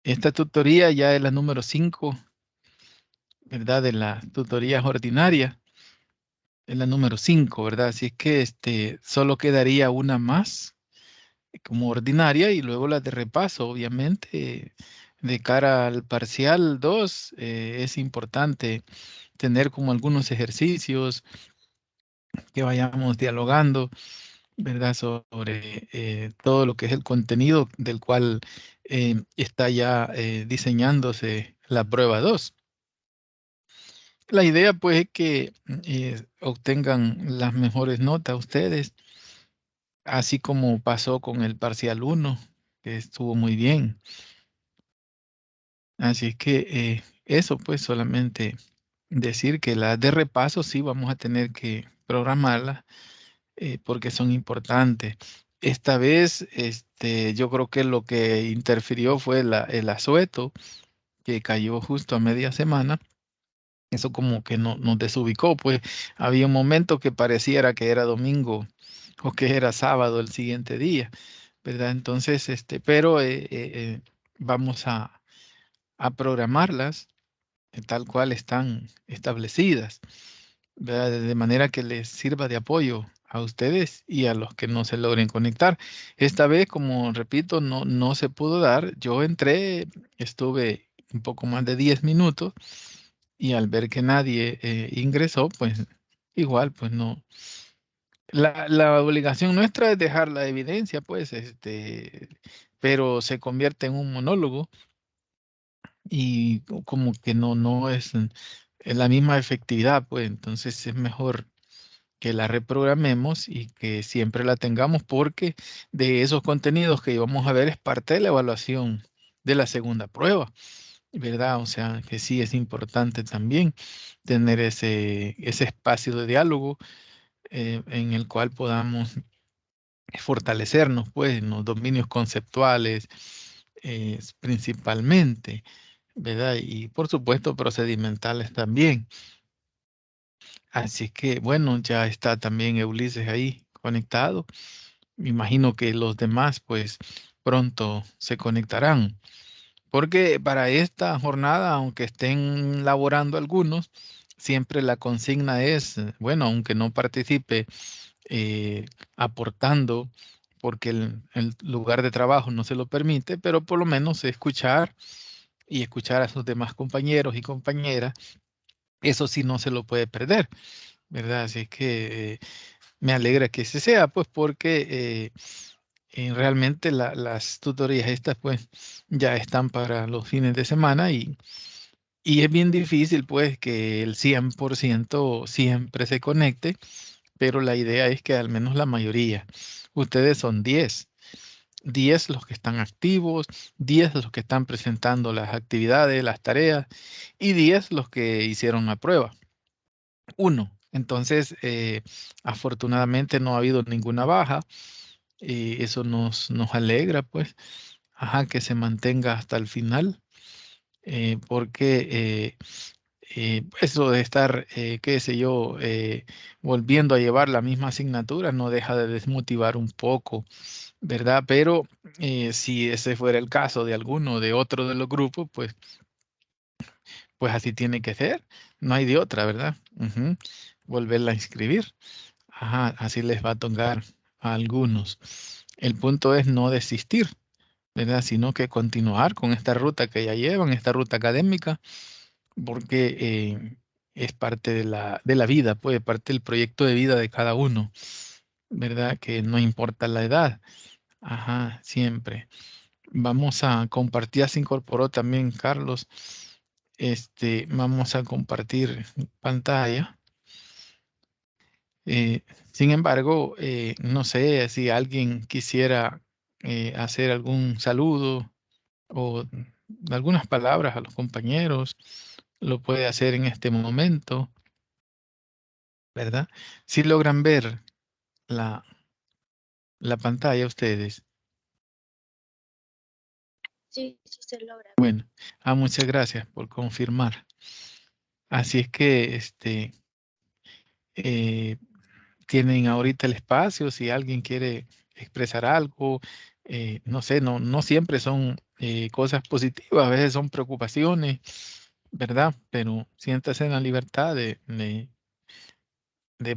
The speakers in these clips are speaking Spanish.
Esta tutoría ya es la número 5, ¿verdad? De las tutorías ordinarias. Es la número 5, ¿verdad? Así es que solo quedaría una más como ordinaria y luego las de repaso, obviamente. De cara al parcial 2, es importante tener como algunos ejercicios que vayamos dialogando, ¿verdad? Sobre todo lo que es el contenido del cual está ya diseñándose la prueba 2. La idea pues es que obtengan las mejores notas ustedes, así como pasó con el parcial 1, que estuvo muy bien. Así es que eso pues solamente decir que las de repaso sí vamos a tener que programarlas porque son importantes. Esta vez yo creo que lo que interfirió fue el asueto que cayó justo a media semana. Eso como que no, nos desubicó, pues había un momento que pareciera que era domingo o que era sábado el siguiente día, ¿verdad? Entonces, pero vamos a programarlas tal cual están establecidas, ¿verdad? De manera que les sirva de apoyo a ustedes y a los que no se logren conectar. Esta vez, como repito, no se pudo dar. Yo entré, estuve un poco más de 10 minutos y al ver que nadie ingresó, pues igual, pues no. La obligación nuestra es dejar la evidencia, pues, pero se convierte en un monólogo y como que no es la misma efectividad, pues entonces es mejor que la reprogramemos y que siempre la tengamos porque de esos contenidos que vamos a ver es parte de la evaluación de la segunda prueba, ¿verdad? O sea, que sí es importante también tener ese espacio de diálogo en el cual podamos fortalecernos, pues, en los dominios conceptuales principalmente, ¿verdad? Y por supuesto procedimentales también. Así que, bueno, ya está también Ulises ahí conectado. Me imagino que los demás, pues, pronto se conectarán. Porque para esta jornada, aunque estén laborando algunos, siempre la consigna es, bueno, aunque no participe eh, aportando, porque el lugar de trabajo no se lo permite, pero por lo menos escuchar y escuchar a sus demás compañeros y compañeras, eso sí no se lo puede perder, ¿verdad? Así que me alegra que ese sea, pues porque realmente las tutorías estas pues ya están para los fines de semana y es bien difícil pues que el 100% siempre se conecte, pero la idea es que al menos la mayoría, ustedes son 10 los que están activos, 10 los que están presentando las actividades, las tareas y 10 los que hicieron la prueba. Uno. Entonces, afortunadamente no ha habido ninguna baja y eso nos alegra, pues, ajá, que se mantenga hasta el final, porque eso de estar, qué sé yo, volviendo a llevar la misma asignatura no deja de desmotivar un poco, ¿verdad? Pero si ese fuera el caso de alguno de otro de los grupos, pues así tiene que ser, no hay de otra, ¿verdad? Ujú. Volverla a inscribir. Ajá, así les va a tocar a algunos. El punto es no desistir, ¿verdad? Sino que continuar con esta ruta que ya llevan, esta ruta académica, porque es parte de la vida, pues parte del proyecto de vida de cada uno, ¿verdad? Que no importa la edad. Ajá, siempre. Vamos a compartir, ya se incorporó también Carlos. Vamos a compartir pantalla. Eh, Sin embargo, no sé si alguien quisiera hacer algún saludo o algunas palabras a los compañeros, lo puede hacer en este momento, ¿verdad? Si logran ver la, la pantalla ustedes. Sí, sí se logra ver. Bueno, muchas gracias por confirmar. Así es que eh, tienen ahorita el espacio, si alguien quiere expresar algo, no sé, no siempre son cosas positivas, a veces son preocupaciones, ¿verdad? Pero siéntase en la libertad de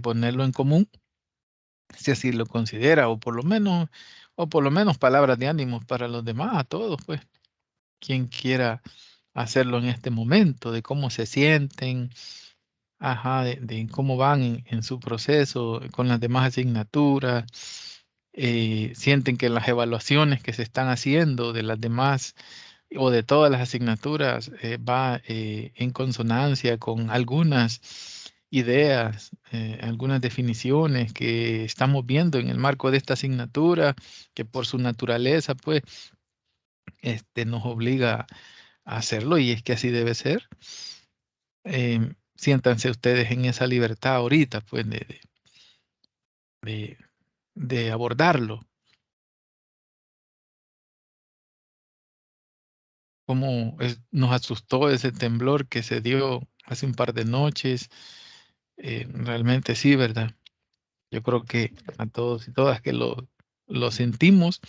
ponerlo en común, si así lo considera, o por lo menos palabras de ánimo para los demás, a todos, pues, quien quiera hacerlo en este momento, de cómo se sienten, ajá, de cómo van en su proceso con las demás asignaturas, sienten que las evaluaciones que se están haciendo de las demás o de todas las asignaturas va en consonancia con algunas ideas, algunas definiciones que estamos viendo en el marco de esta asignatura, que por su naturaleza, pues, nos obliga a hacerlo y es que así debe ser. Siéntanse ustedes en esa libertad ahorita, pues, de, de abordarlo. Cómo nos asustó ese temblor que se dio hace un par de noches. Realmente sí, ¿verdad? Yo creo que a todos y todas que lo sentimos,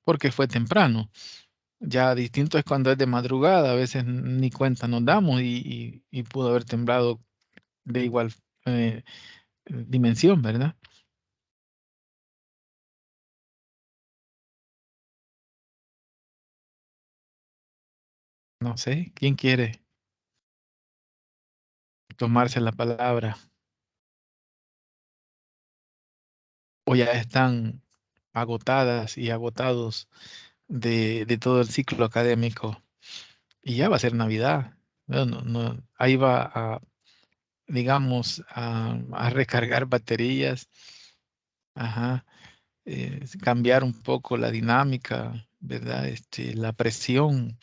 porque fue temprano. Ya distinto es cuando es de madrugada, a veces ni cuenta nos damos y pudo haber temblado de igual dimensión, ¿verdad? No sé, ¿quién quiere tomarse la palabra? O ya están agotadas y agotados de todo el ciclo académico. Y ya va a ser Navidad. Ahí va a, digamos, a recargar baterías, ajá, cambiar un poco la dinámica, ¿verdad? La presión,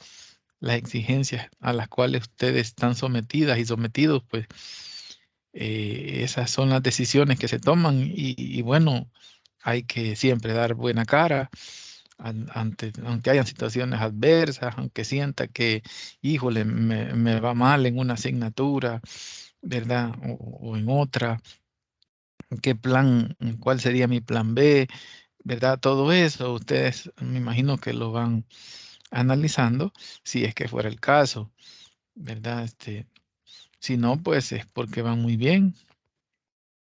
las exigencias a las cuales ustedes están sometidas y sometidos, pues esas son las decisiones que se toman y bueno, hay que siempre dar buena cara aunque hayan situaciones adversas, aunque sienta que, híjole, me va mal en una asignatura, ¿verdad? O en otra, ¿qué plan, cuál sería mi plan B? ¿Verdad? Todo eso ustedes me imagino que lo van analizando si es que fuera el caso, ¿verdad? Si no, pues es porque van muy bien.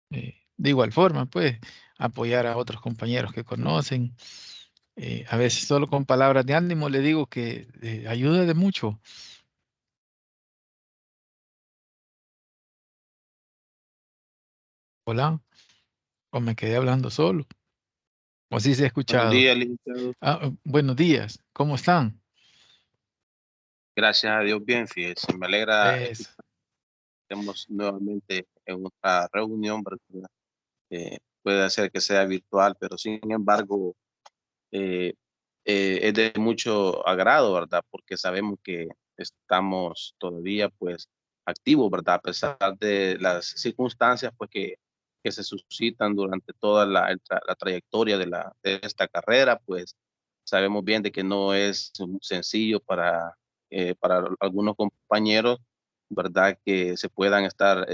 De igual forma, pues, apoyar a otros compañeros que conocen. A veces solo con palabras de ánimo le digo que ayuda de mucho. Hola, o me quedé hablando solo, o sí se ha Buenos escuchado. días, licenciado. Buenos días, ¿cómo están? Gracias a Dios, bien, fíjese. Me alegra Es, escuchar que estemos nuevamente en otra reunión, ¿verdad? Puede ser que sea virtual, pero sin embargo, eh, es de mucho agrado, ¿verdad? Porque sabemos que estamos todavía, pues, activos, ¿verdad? A pesar de las circunstancias, pues, que se suscitan durante toda la trayectoria de esta carrera, pues, sabemos bien de que no es sencillo para algunos compañeros, ¿verdad? Que se puedan estar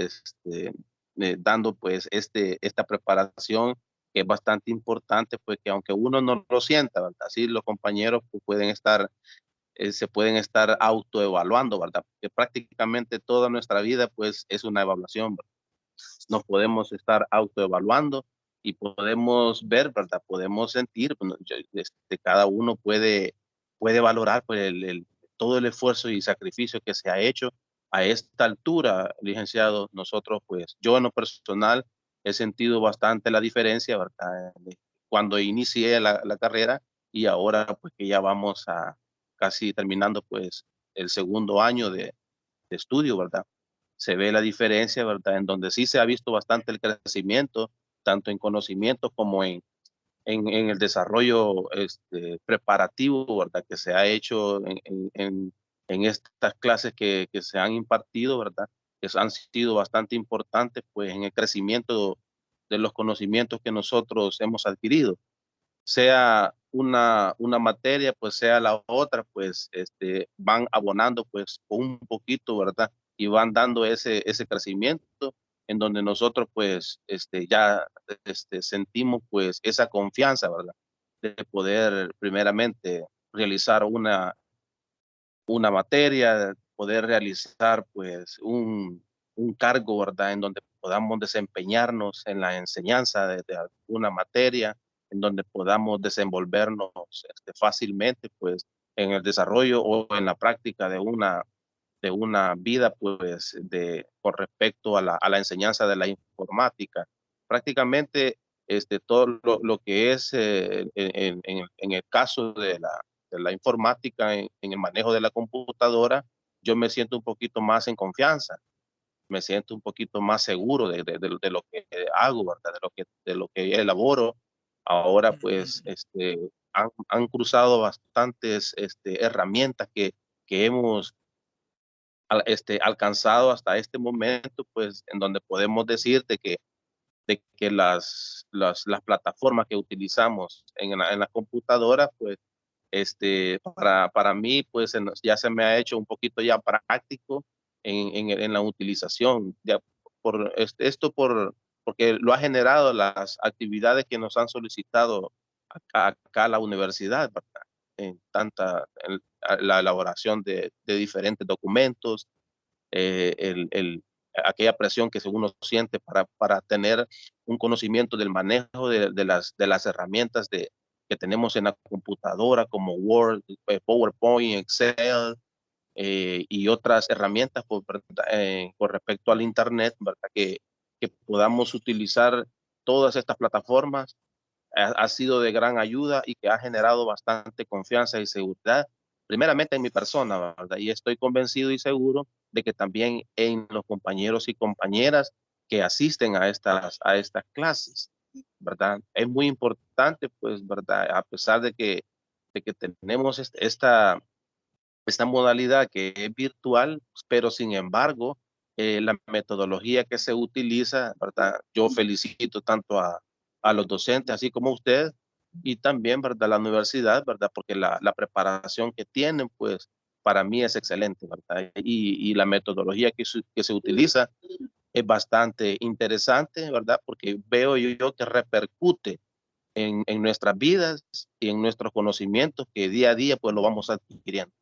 dando, pues, esta preparación que es bastante importante, pues que aunque uno no lo sienta, ¿verdad? Así los compañeros pues, se pueden estar autoevaluando, ¿verdad? Porque prácticamente toda nuestra vida pues es una evaluación, ¿verdad? Nos podemos estar autoevaluando y podemos ver, ¿verdad? Podemos sentir, bueno, cada uno puede valorar pues, todo el esfuerzo y sacrificio que se ha hecho a esta altura, licenciado. Nosotros, pues, yo en lo personal he sentido bastante la diferencia, ¿verdad? Cuando inicié la carrera y ahora, pues, que ya vamos a casi terminando, pues, el segundo año de estudio, ¿verdad? Se ve la diferencia, ¿verdad? En donde sí se ha visto bastante el crecimiento, tanto en conocimiento como en el desarrollo preparativo, ¿verdad? Que se ha hecho en estas clases que se han impartido, ¿verdad? Que han sido bastante importantes, pues, en el crecimiento de los conocimientos que nosotros hemos adquirido, sea una materia, pues sea la otra, pues van abonando pues un poquito, ¿verdad? Y van dando ese crecimiento en donde nosotros pues ya sentimos pues esa confianza, ¿verdad? De poder primeramente realizar una materia, poder realizar pues un cargo, ¿verdad? En donde podamos desempeñarnos en la enseñanza de alguna materia, en donde podamos desenvolvernos fácilmente pues en el desarrollo o en la práctica de una vida pues con respecto a la enseñanza de la informática. Prácticamente todo lo que es en el caso de la informática, en el manejo de la computadora, yo me siento un poquito más en confianza, me siento un poquito más seguro de lo que hago, ¿verdad? De lo que elaboro. Ahora pues han cruzado bastantes herramientas que hemos alcanzado hasta este momento, pues en donde podemos decir de que las plataformas que utilizamos en la computadora, pues para mí, pues ya se me ha hecho un poquito ya práctico en la utilización. Ya porque lo ha generado las actividades que nos han solicitado acá a la universidad, ¿verdad? La elaboración de diferentes documentos, aquella presión que uno siente para tener un conocimiento del manejo de las herramientas que tenemos en la computadora como Word, PowerPoint, Excel y otras herramientas con respecto al Internet, ¿verdad? Que podamos utilizar todas estas plataformas ha sido de gran ayuda y que ha generado bastante confianza y seguridad, primeramente en mi persona, ¿verdad? Y estoy convencido y seguro de que también en los compañeros y compañeras que asisten a estas clases, ¿verdad? Es muy importante, pues, ¿verdad? A pesar de que tenemos esta modalidad que es virtual, pero sin embargo, la metodología que se utiliza, ¿verdad? Yo felicito tanto a los docentes, así como usted, y también, ¿verdad? La universidad, ¿verdad? Porque la preparación que tienen, pues, para mí es excelente, ¿verdad? Y la metodología que se utiliza es bastante interesante, ¿verdad? Porque veo yo que repercute en nuestras vidas y en nuestros conocimientos que día a día, pues, lo vamos adquiriendo.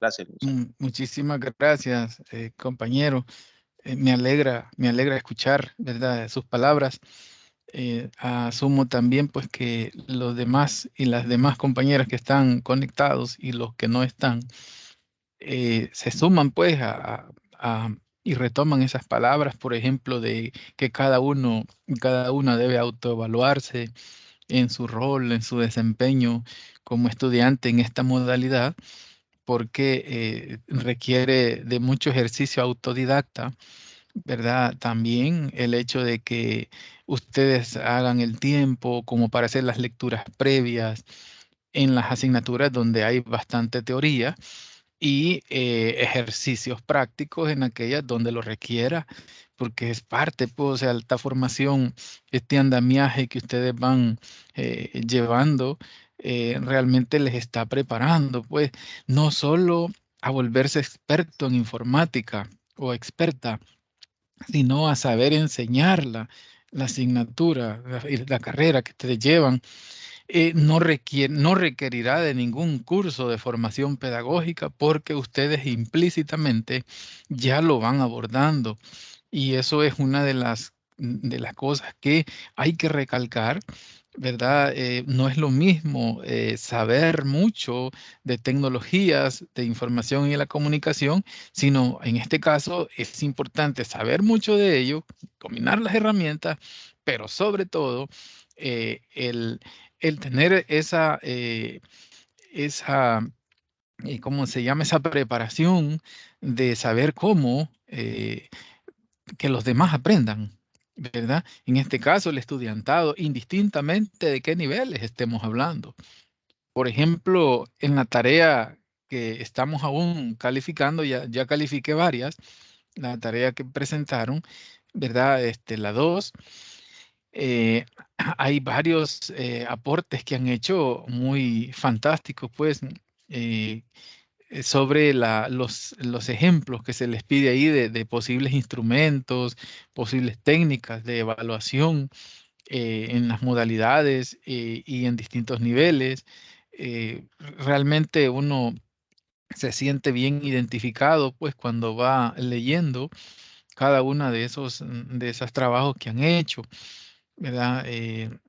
Gracias, Luis. Muchísimas gracias, compañero. Me alegra escuchar, ¿verdad?, sus palabras. Asumo también, pues, que los demás y las demás compañeras que están conectados y los que no están, se suman, pues, y retoman esas palabras, por ejemplo, de que cada uno y cada una debe autoevaluarse en su rol, en su desempeño como estudiante en esta modalidad, porque requiere de mucho ejercicio autodidacta, ¿verdad? También el hecho de que ustedes hagan el tiempo como para hacer las lecturas previas en las asignaturas donde hay bastante teoría y ejercicios prácticos en aquellas donde lo requiera, porque es parte, pues, o sea, esta formación, este andamiaje que ustedes van llevando, realmente les está preparando, pues, no solo a volverse experto en informática o experta, sino a saber enseñar la asignatura, la carrera que ustedes llevan. No requerirá de ningún curso de formación pedagógica porque ustedes implícitamente ya lo van abordando. Y eso es una de las cosas que hay que recalcar, ¿verdad? No es lo mismo saber mucho de tecnologías, de información y la comunicación, sino en este caso es importante saber mucho de ello, dominar las herramientas, pero sobre todo el tener esa ¿cómo se llama? Esa preparación de saber cómo que los demás aprendan, ¿verdad? En este caso, el estudiantado, indistintamente de qué niveles estemos hablando. Por ejemplo, en la tarea que estamos aún calificando, ya califiqué varias, la tarea que presentaron, ¿verdad? La 2, hay varios aportes que han hecho muy fantásticos, pues, sobre los ejemplos que se les pide ahí de posibles instrumentos, posibles técnicas de evaluación en las modalidades y en distintos niveles. Realmente uno se siente bien identificado, pues, cuando va leyendo cada una de esos trabajos que han hecho, ¿verdad?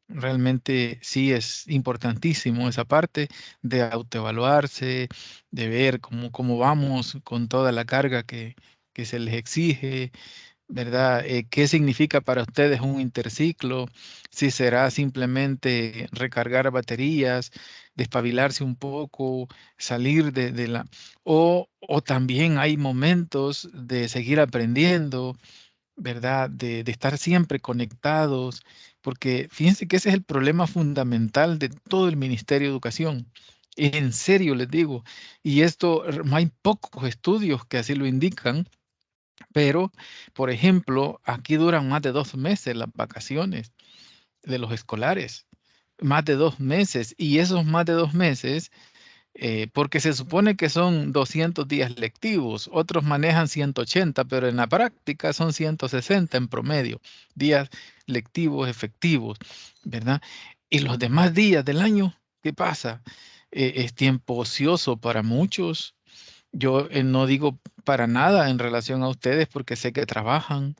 Realmente sí es importantísimo esa parte de autoevaluarse, de ver cómo vamos con toda la carga que se les exige, ¿verdad? ¿Qué significa para ustedes un interciclo? Si será simplemente recargar baterías, despabilarse un poco, salir de la... O también hay momentos de seguir aprendiendo, ¿verdad? De estar siempre conectados, porque fíjense que ese es el problema fundamental de todo el Ministerio de Educación. En serio les digo, y esto hay pocos estudios que así lo indican, pero, por ejemplo, aquí duran más de 2 meses las vacaciones de los escolares, más de 2 meses, y esos más de 2 meses, porque se supone que son 200 días lectivos, otros manejan 180, pero en la práctica son 160 en promedio, días lectivos efectivos, ¿verdad? Y los demás días del año, ¿qué pasa? Es tiempo ocioso para muchos. Yo no digo para nada en relación a ustedes porque sé que trabajan,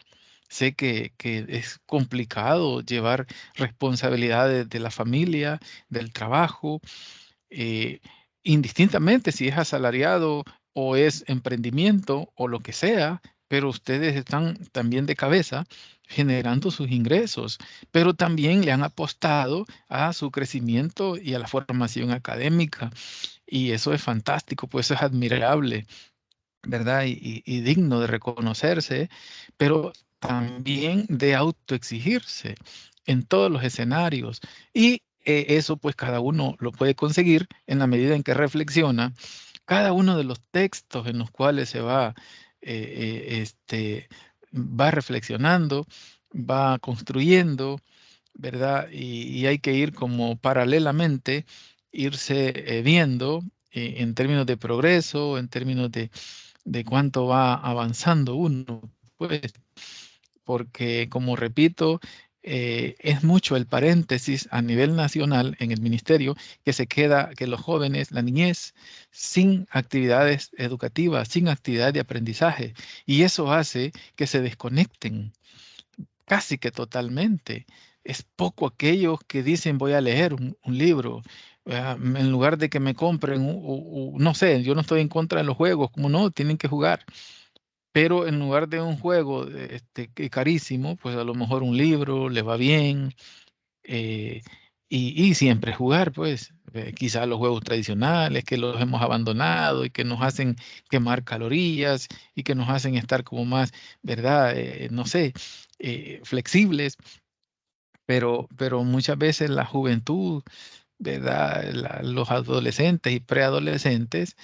sé que es complicado llevar responsabilidades de la familia, del trabajo, eh, indistintamente si es asalariado o es emprendimiento o lo que sea, pero ustedes están también de cabeza generando sus ingresos, pero también le han apostado a su crecimiento y a la formación académica. Y eso es fantástico, pues es admirable, ¿verdad? Y digno de reconocerse, pero también de autoexigirse en todos los escenarios. Y eso pues cada uno lo puede conseguir en la medida en que reflexiona cada uno de los textos en los cuales se va, va reflexionando, va construyendo, ¿verdad? Y hay que ir como paralelamente, irse viendo en términos de progreso, en términos de cuánto va avanzando uno, pues, porque como repito, es mucho el paréntesis a nivel nacional en el ministerio que se queda, que los jóvenes, la niñez, sin actividades educativas, sin actividades de aprendizaje, y eso hace que se desconecten casi que totalmente. Es poco aquellos que dicen voy a leer un libro, en lugar de que me compren, no sé, yo no estoy en contra de los juegos, como no, tienen que jugar, pero en lugar de un juego que carísimo, pues a lo mejor un libro le va bien, eh, y siempre jugar, pues quizás los juegos tradicionales que los hemos abandonado y que nos hacen quemar calorías y que nos hacen estar como más, ¿verdad? No sé, flexibles, pero muchas veces la juventud, ¿verdad? Los adolescentes y preadolescentes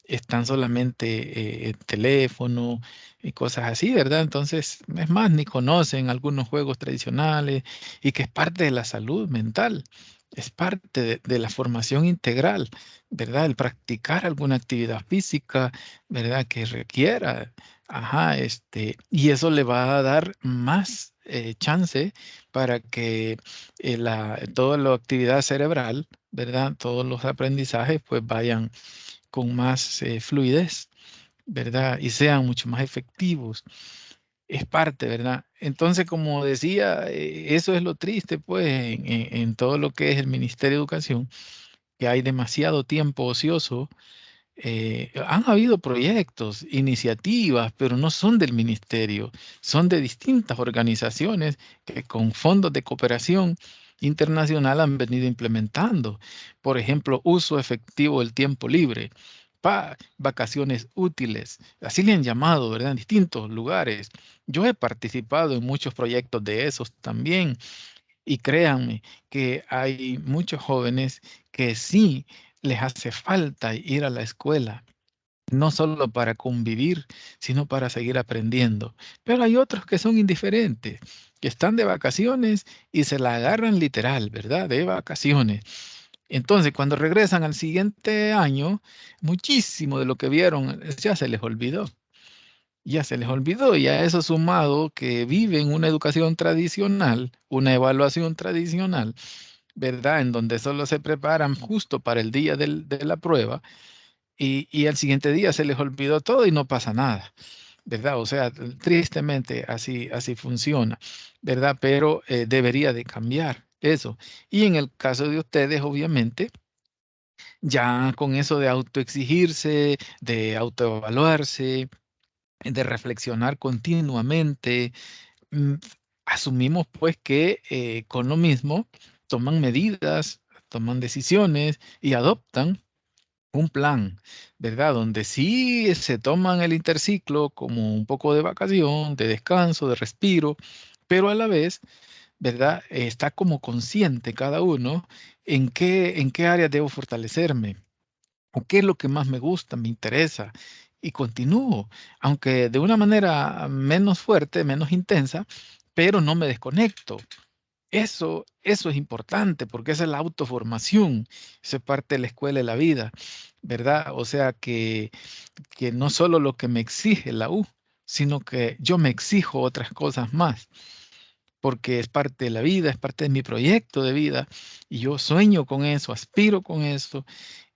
están solamente en teléfono y cosas así, ¿verdad? Entonces, es más, ni conocen algunos juegos tradicionales y que es parte de la salud mental, es parte de la formación integral, ¿verdad? El practicar alguna actividad física, ¿verdad? Que requiera, ajá, y eso le va a dar más chance para que toda la actividad cerebral, ¿verdad? Todos los aprendizajes pues vayan con más fluidez, ¿verdad? Y sean mucho más efectivos. Es parte, ¿verdad? Entonces, como decía, eso es lo triste, pues, en todo lo que es el Ministerio de Educación, que hay demasiado tiempo ocioso. Han habido proyectos, iniciativas, pero no son del ministerio, son de distintas organizaciones que con fondos de cooperación internacional han venido implementando. Por ejemplo, uso efectivo del tiempo libre, vacaciones útiles, así le han llamado, ¿verdad? En distintos lugares. Yo he participado en muchos proyectos de esos también y créanme que hay muchos jóvenes que sí les hace falta ir a la escuela, no solo para convivir, sino para seguir aprendiendo. Pero hay otros que son indiferentes, que están de vacaciones y se la agarran literal, ¿verdad? De vacaciones. Entonces, cuando regresan al siguiente año, muchísimo de lo que vieron ya se les olvidó. Ya se les olvidó, y a eso sumado que viven una educación tradicional, una evaluación tradicional, ¿verdad? En donde solo se preparan justo para el día de la prueba, y al siguiente día se les olvidó todo y no pasa nada, ¿verdad? O sea, tristemente así funciona, ¿verdad? Pero debería de cambiar eso. Y en el caso de ustedes, obviamente, ya con eso de autoexigirse, de autoevaluarse, de reflexionar continuamente, mm, asumimos pues que con lo mismo toman medidas, toman decisiones y adoptan un plan, ¿verdad? Donde sí se toman el interciclo como un poco de vacación, de descanso, de respiro, pero a la vez, ¿verdad? Está como consciente cada uno en qué áreas debo fortalecerme, o qué es lo que más me gusta, me interesa, y continúo, aunque de una manera menos fuerte, menos intensa, pero no me desconecto. Eso es importante porque esa es la autoformación, eso es parte de la escuela de la vida, ¿verdad? O sea que no solo lo que me exige la U, sino que yo me exijo otras cosas más, porque es parte de la vida, es parte de mi proyecto de vida, y yo sueño con eso, aspiro con eso,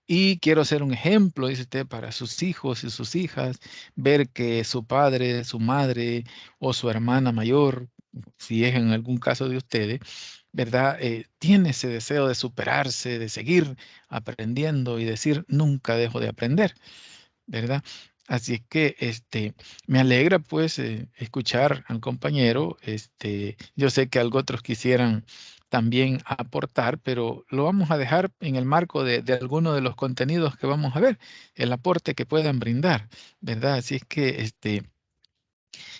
y quiero ser un ejemplo, dice usted, para sus hijos y sus hijas, ver que su padre, su madre o su hermana mayor, si es en algún caso de ustedes, ¿verdad? Tiene ese deseo de superarse, de seguir aprendiendo y decir, nunca dejo de aprender, ¿verdad? Así es que me alegra pues escuchar al compañero. Yo sé que algo otros quisieran también aportar, pero lo vamos a dejar en el marco de alguno de los contenidos que vamos a ver, el aporte que puedan brindar, ¿verdad? Así es que,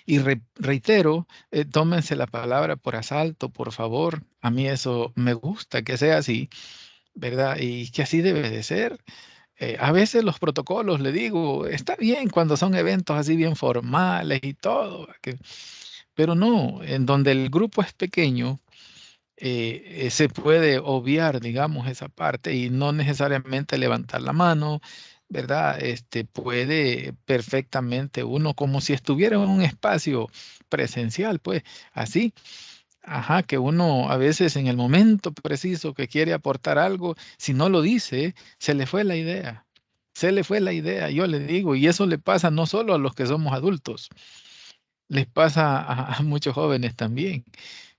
y reitero, tómense la palabra por asalto, por favor. A mí eso me gusta que sea así, ¿verdad? Y que así debe de ser. A veces los protocolos, le digo, está bien cuando son eventos así bien formales y todo, pero no, en donde el grupo es pequeño, se puede obviar, digamos, esa parte y no necesariamente levantar la mano, ¿verdad? Puede perfectamente uno, como si estuviera en un espacio presencial, pues así. Ajá, que uno a veces en el momento preciso que quiere aportar algo, si no lo dice, se le fue la idea. Se le fue la idea, yo le digo, y eso le pasa no solo a los que somos adultos, les pasa a muchos jóvenes también,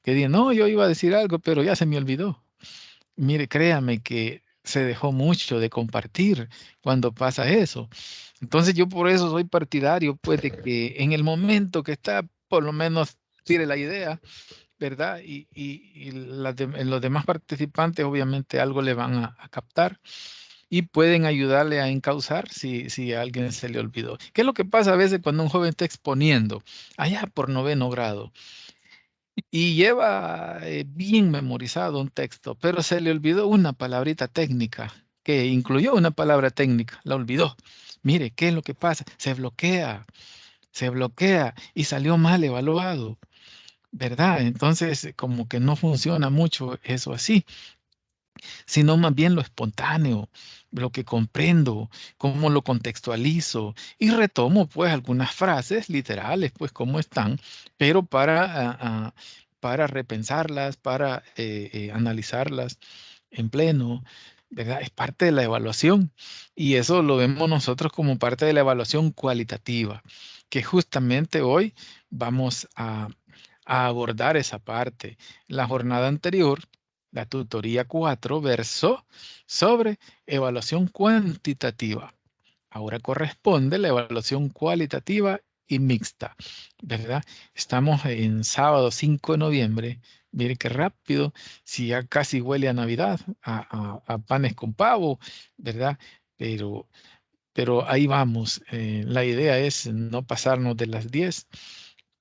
que dicen, no, yo iba a decir algo, pero ya se me olvidó. Mire, créame que se dejó mucho de compartir cuando pasa eso. Entonces yo por eso soy partidario, pues, de que en el momento que está, por lo menos tire la idea, ¿verdad? Y los demás participantes obviamente algo le van a captar y pueden ayudarle a encauzar si a alguien se le olvidó. ¿Qué es lo que pasa a veces cuando un joven está exponiendo allá por 9º grado y lleva bien memorizado un texto, pero se le olvidó una palabrita técnica, que incluyó una palabra técnica, la olvidó? Mire, ¿qué es lo que pasa? Se bloquea y salió mal evaluado, ¿verdad? Entonces, como que no funciona mucho eso así, sino más bien lo espontáneo, lo que comprendo, cómo lo contextualizo y retomo pues algunas frases literales, pues como están, pero para repensarlas, para analizarlas en pleno, ¿verdad? Es parte de la evaluación, y eso lo vemos nosotros como parte de la evaluación cualitativa, que justamente hoy vamos a abordar esa parte. La jornada anterior, la tutoría 4, versó sobre evaluación cuantitativa. Ahora corresponde la evaluación cualitativa y mixta, ¿verdad? Estamos en sábado 5 de noviembre. Mire qué rápido, si ya casi huele a Navidad, a panes con pavo, ¿verdad? Pero, pero ahí vamos. La idea es no pasarnos de las 10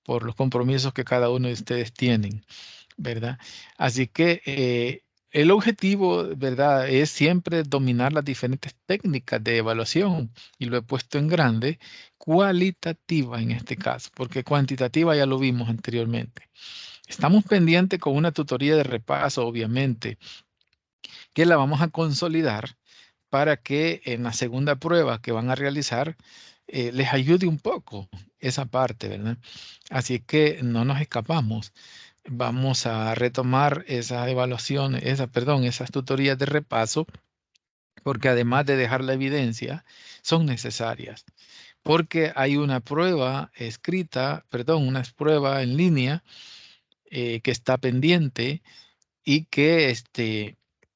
por los compromisos que cada uno de ustedes tienen, ¿verdad? Así que el objetivo, ¿verdad?, es siempre dominar las diferentes técnicas de evaluación, y lo he puesto en grande, cualitativa en este caso, porque cuantitativa ya lo vimos anteriormente. Estamos pendientes con una tutoría de repaso, obviamente, que la vamos a consolidar para que en la segunda prueba que van a realizar les ayude un poco esa parte, ¿verdad? Así que no nos escapamos. Vamos a retomar esa evaluación, esas tutorías de repaso, porque además de dejar la evidencia, son necesarias. Porque hay una prueba escrita, una prueba en línea que está pendiente y que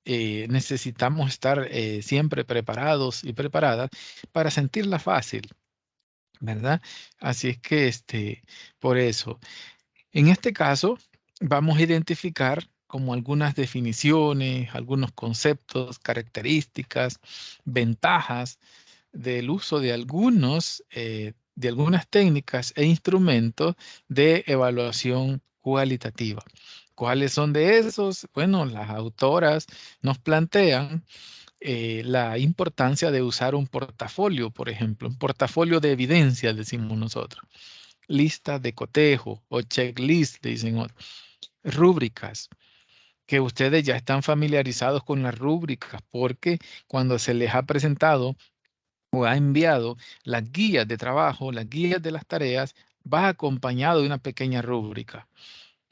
necesitamos estar siempre preparados y preparadas para sentirla fácil, ¿verdad? Así es que por eso, en este caso, vamos a identificar como algunas definiciones, algunos conceptos, características, ventajas del uso de algunas técnicas e instrumentos de evaluación cualitativa. ¿Cuáles son de esos? Bueno, las autoras nos plantean la importancia de usar un portafolio, por ejemplo, un portafolio de evidencia, decimos nosotros, listas de cotejo o checklist, dicen otros, rúbricas, que ustedes ya están familiarizados con las rúbricas, porque cuando se les ha presentado o ha enviado las guías de trabajo, las guías de las tareas, va acompañado de una pequeña rúbrica,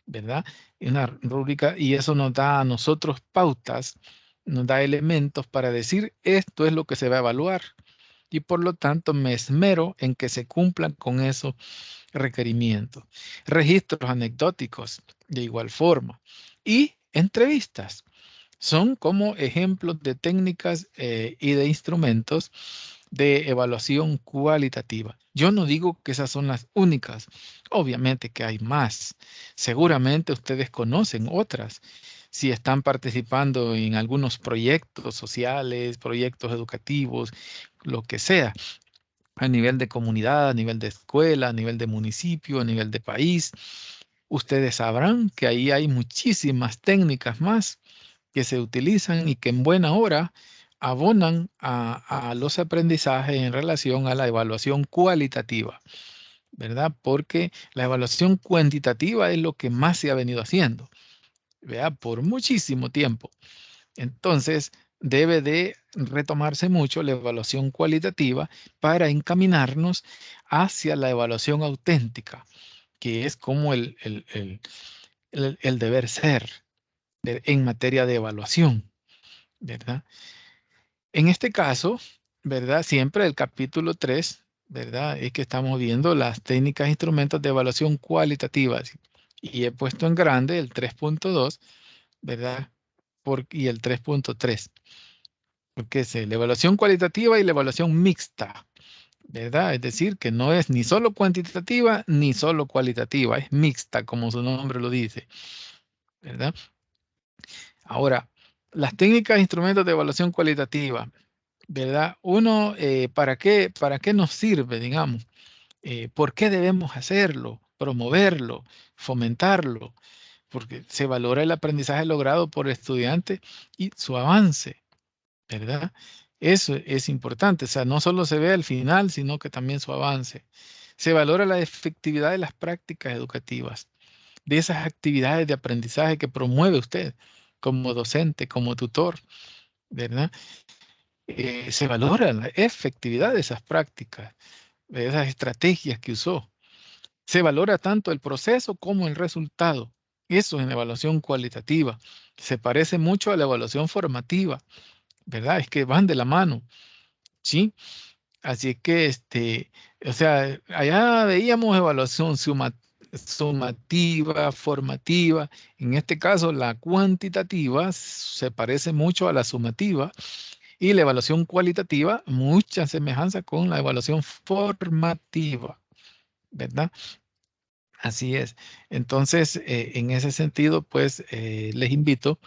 ¿verdad? Una rúbrica, y eso nos da a nosotros pautas, nos da elementos para decir esto es lo que se va a evaluar. Y por lo tanto me esmero en que se cumplan con esos requerimientos. Registros anecdóticos, de igual forma. Y entrevistas. Son como ejemplos de técnicas y de instrumentos de evaluación cualitativa. Yo no digo que esas son las únicas. Obviamente que hay más. Seguramente ustedes conocen otras. Si están participando en algunos proyectos sociales, proyectos educativos, lo que sea, a nivel de comunidad, a nivel de escuela, a nivel de municipio, a nivel de país, ustedes sabrán que ahí hay muchísimas técnicas más que se utilizan y que en buena hora abonan a los aprendizajes en relación a la evaluación cualitativa, ¿verdad? Porque la evaluación cuantitativa es lo que más se ha venido haciendo, ¿verdad? Por muchísimo tiempo. Entonces, debe de retomarse mucho la evaluación cualitativa para encaminarnos hacia la evaluación auténtica, que es como el deber ser en materia de evaluación, ¿verdad? En este caso, ¿verdad? Siempre el capítulo 3, ¿verdad? Es que estamos viendo las técnicas e instrumentos de evaluación cualitativa. Y he puesto en grande el 3.2, ¿verdad? Y el 3.3. Porque es la evaluación cualitativa y la evaluación mixta, ¿verdad? Es decir, que no es ni solo cuantitativa ni solo cualitativa, es mixta, como su nombre lo dice, ¿verdad? Ahora, las técnicas e instrumentos de evaluación cualitativa, ¿verdad? Uno, para qué nos sirve, digamos? ¿Por qué debemos hacerlo, promoverlo, fomentarlo? Porque se valora el aprendizaje logrado por el estudiante y su avance, ¿verdad? Eso es importante, o sea, no solo se ve al final, sino que también su avance. Se valora la efectividad de las prácticas educativas, de esas actividades de aprendizaje que promueve usted como docente, como tutor, ¿verdad? Se valora la efectividad de esas prácticas, de esas estrategias que usó. Se valora tanto el proceso como el resultado. Eso en la evaluación cualitativa. Se parece mucho a la evaluación formativa, ¿verdad? Es que van de la mano, ¿sí? Así que, o sea, allá veíamos evaluación sumativa, formativa. En este caso, la cuantitativa se parece mucho a la sumativa y la evaluación cualitativa, mucha semejanza con la evaluación formativa, ¿verdad? Así es. Entonces, en ese sentido, pues, les invito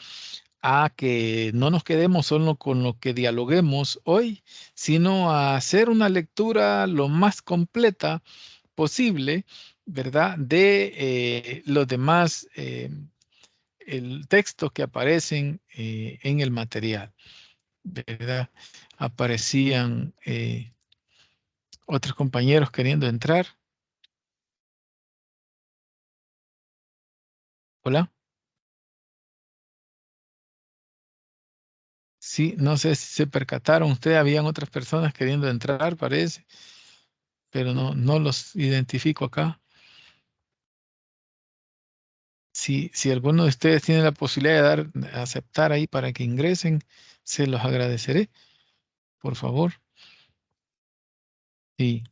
a que no nos quedemos solo con lo que dialoguemos hoy, sino a hacer una lectura lo más completa posible, ¿verdad? De los demás textos que aparecen en el material, ¿verdad? Aparecían otros compañeros queriendo entrar. Hola. Sí, no sé si se percataron ustedes, habían otras personas queriendo entrar, parece, pero no los identifico acá. Si alguno de ustedes tiene la posibilidad de aceptar ahí para que ingresen, se los agradeceré, por favor. Sí.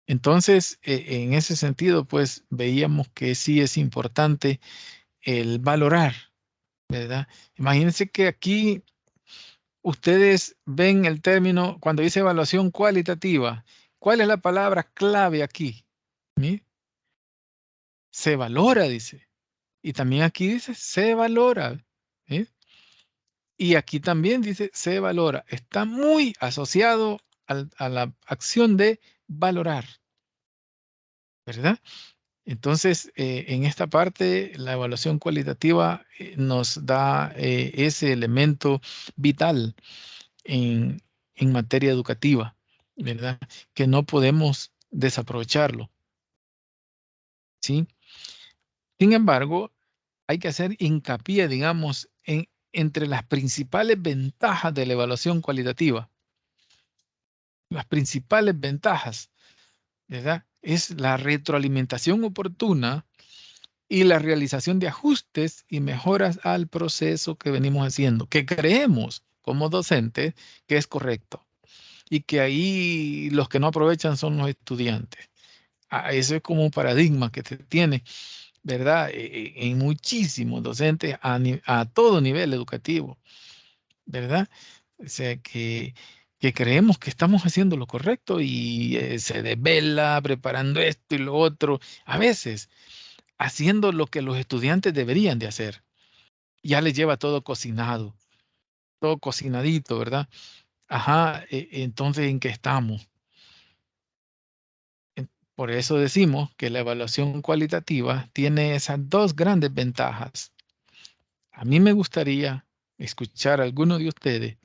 Entonces, en ese sentido, pues veíamos que sí es importante el valorar, ¿verdad? Imagínense que aquí ustedes ven el término, cuando dice evaluación cualitativa, ¿cuál es la palabra clave aquí? ¿Sí? Se valora, dice. Y también aquí dice se valora. ¿Sí? Y aquí también dice se valora. Está muy asociado a la acción de valorar, ¿verdad? Entonces, en esta parte, la evaluación cualitativa nos da ese elemento vital en, en materia educativa, ¿verdad? Que no podemos desaprovecharlo, ¿sí? Sin embargo, hay que hacer hincapié, digamos, entre las principales ventajas de la evaluación cualitativa. Las principales ventajas, ¿verdad? Es la retroalimentación oportuna y la realización de ajustes y mejoras al proceso que venimos haciendo, que creemos como docentes que es correcto y que ahí los que no aprovechan son los estudiantes. Eso es como un paradigma que se tiene, ¿verdad? En muchísimos docentes a todo nivel educativo, ¿verdad? O sea, que creemos que estamos haciendo lo correcto y se desvela preparando esto y lo otro. A veces haciendo lo que los estudiantes deberían de hacer. Ya les lleva todo cocinado, todo cocinadito, ¿verdad? Ajá, entonces, ¿en qué estamos? Por eso decimos que la evaluación cualitativa tiene esas dos grandes ventajas. A mí me gustaría escuchar a alguno de ustedes.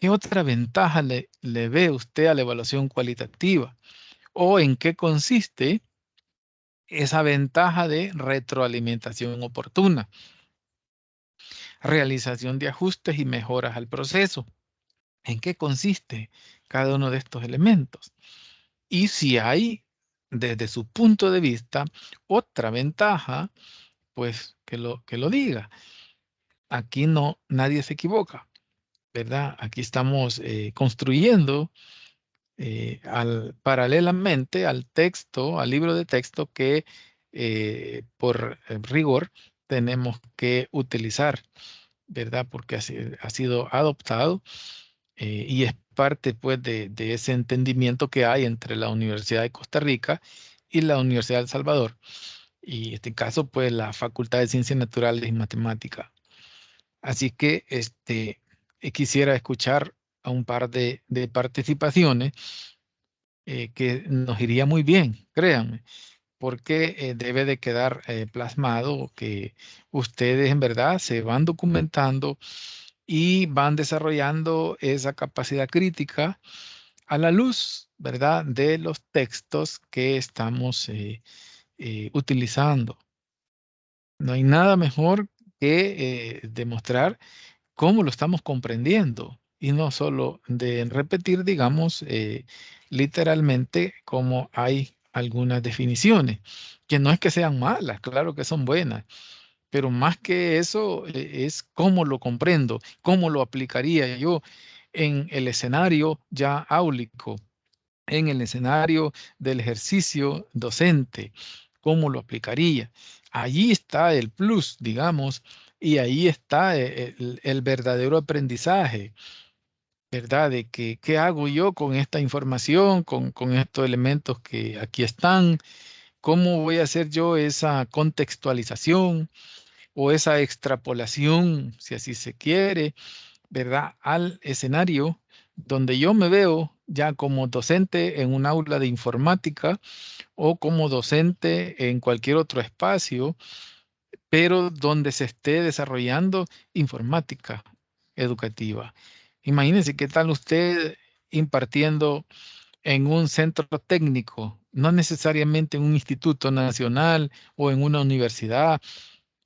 ¿Qué otra ventaja le ve usted a la evaluación cualitativa? ¿O en qué consiste esa ventaja de retroalimentación oportuna? Realización de ajustes y mejoras al proceso. ¿En qué consiste cada uno de estos elementos? Y si hay, desde su punto de vista, otra ventaja, pues que lo diga. Aquí no, nadie se equivoca, ¿verdad? Aquí estamos construyendo paralelamente al texto, al libro de texto que por rigor tenemos que utilizar, ¿verdad? Porque ha sido adoptado y es parte pues de ese entendimiento que hay entre la Universidad de Costa Rica y la Universidad de El Salvador. Y en este caso pues la Facultad de Ciencias Naturales y Matemáticas. Así que quisiera escuchar a un par de participaciones que nos iría muy bien, créanme, porque debe de quedar plasmado que ustedes en verdad se van documentando y van desarrollando esa capacidad crítica a la luz, ¿verdad?, de los textos que estamos utilizando. No hay nada mejor que demostrar cómo lo estamos comprendiendo y no solo de repetir, digamos, literalmente como hay algunas definiciones, que no es que sean malas, claro que son buenas, pero más que eso es cómo lo comprendo, cómo lo aplicaría yo en el escenario ya áulico, en el escenario del ejercicio docente, cómo lo aplicaría. Allí está el plus, digamos, y ahí está el verdadero aprendizaje, ¿verdad? De que, ¿qué hago yo con esta información, con estos elementos que aquí están? ¿Cómo voy a hacer yo esa contextualización o esa extrapolación, si así se quiere, ¿verdad? Al escenario donde yo me veo ya como docente en un aula de informática o como docente en cualquier otro espacio, pero donde se esté desarrollando informática educativa. Imagínense qué tal usted impartiendo en un centro técnico, no necesariamente en un instituto nacional o en una universidad.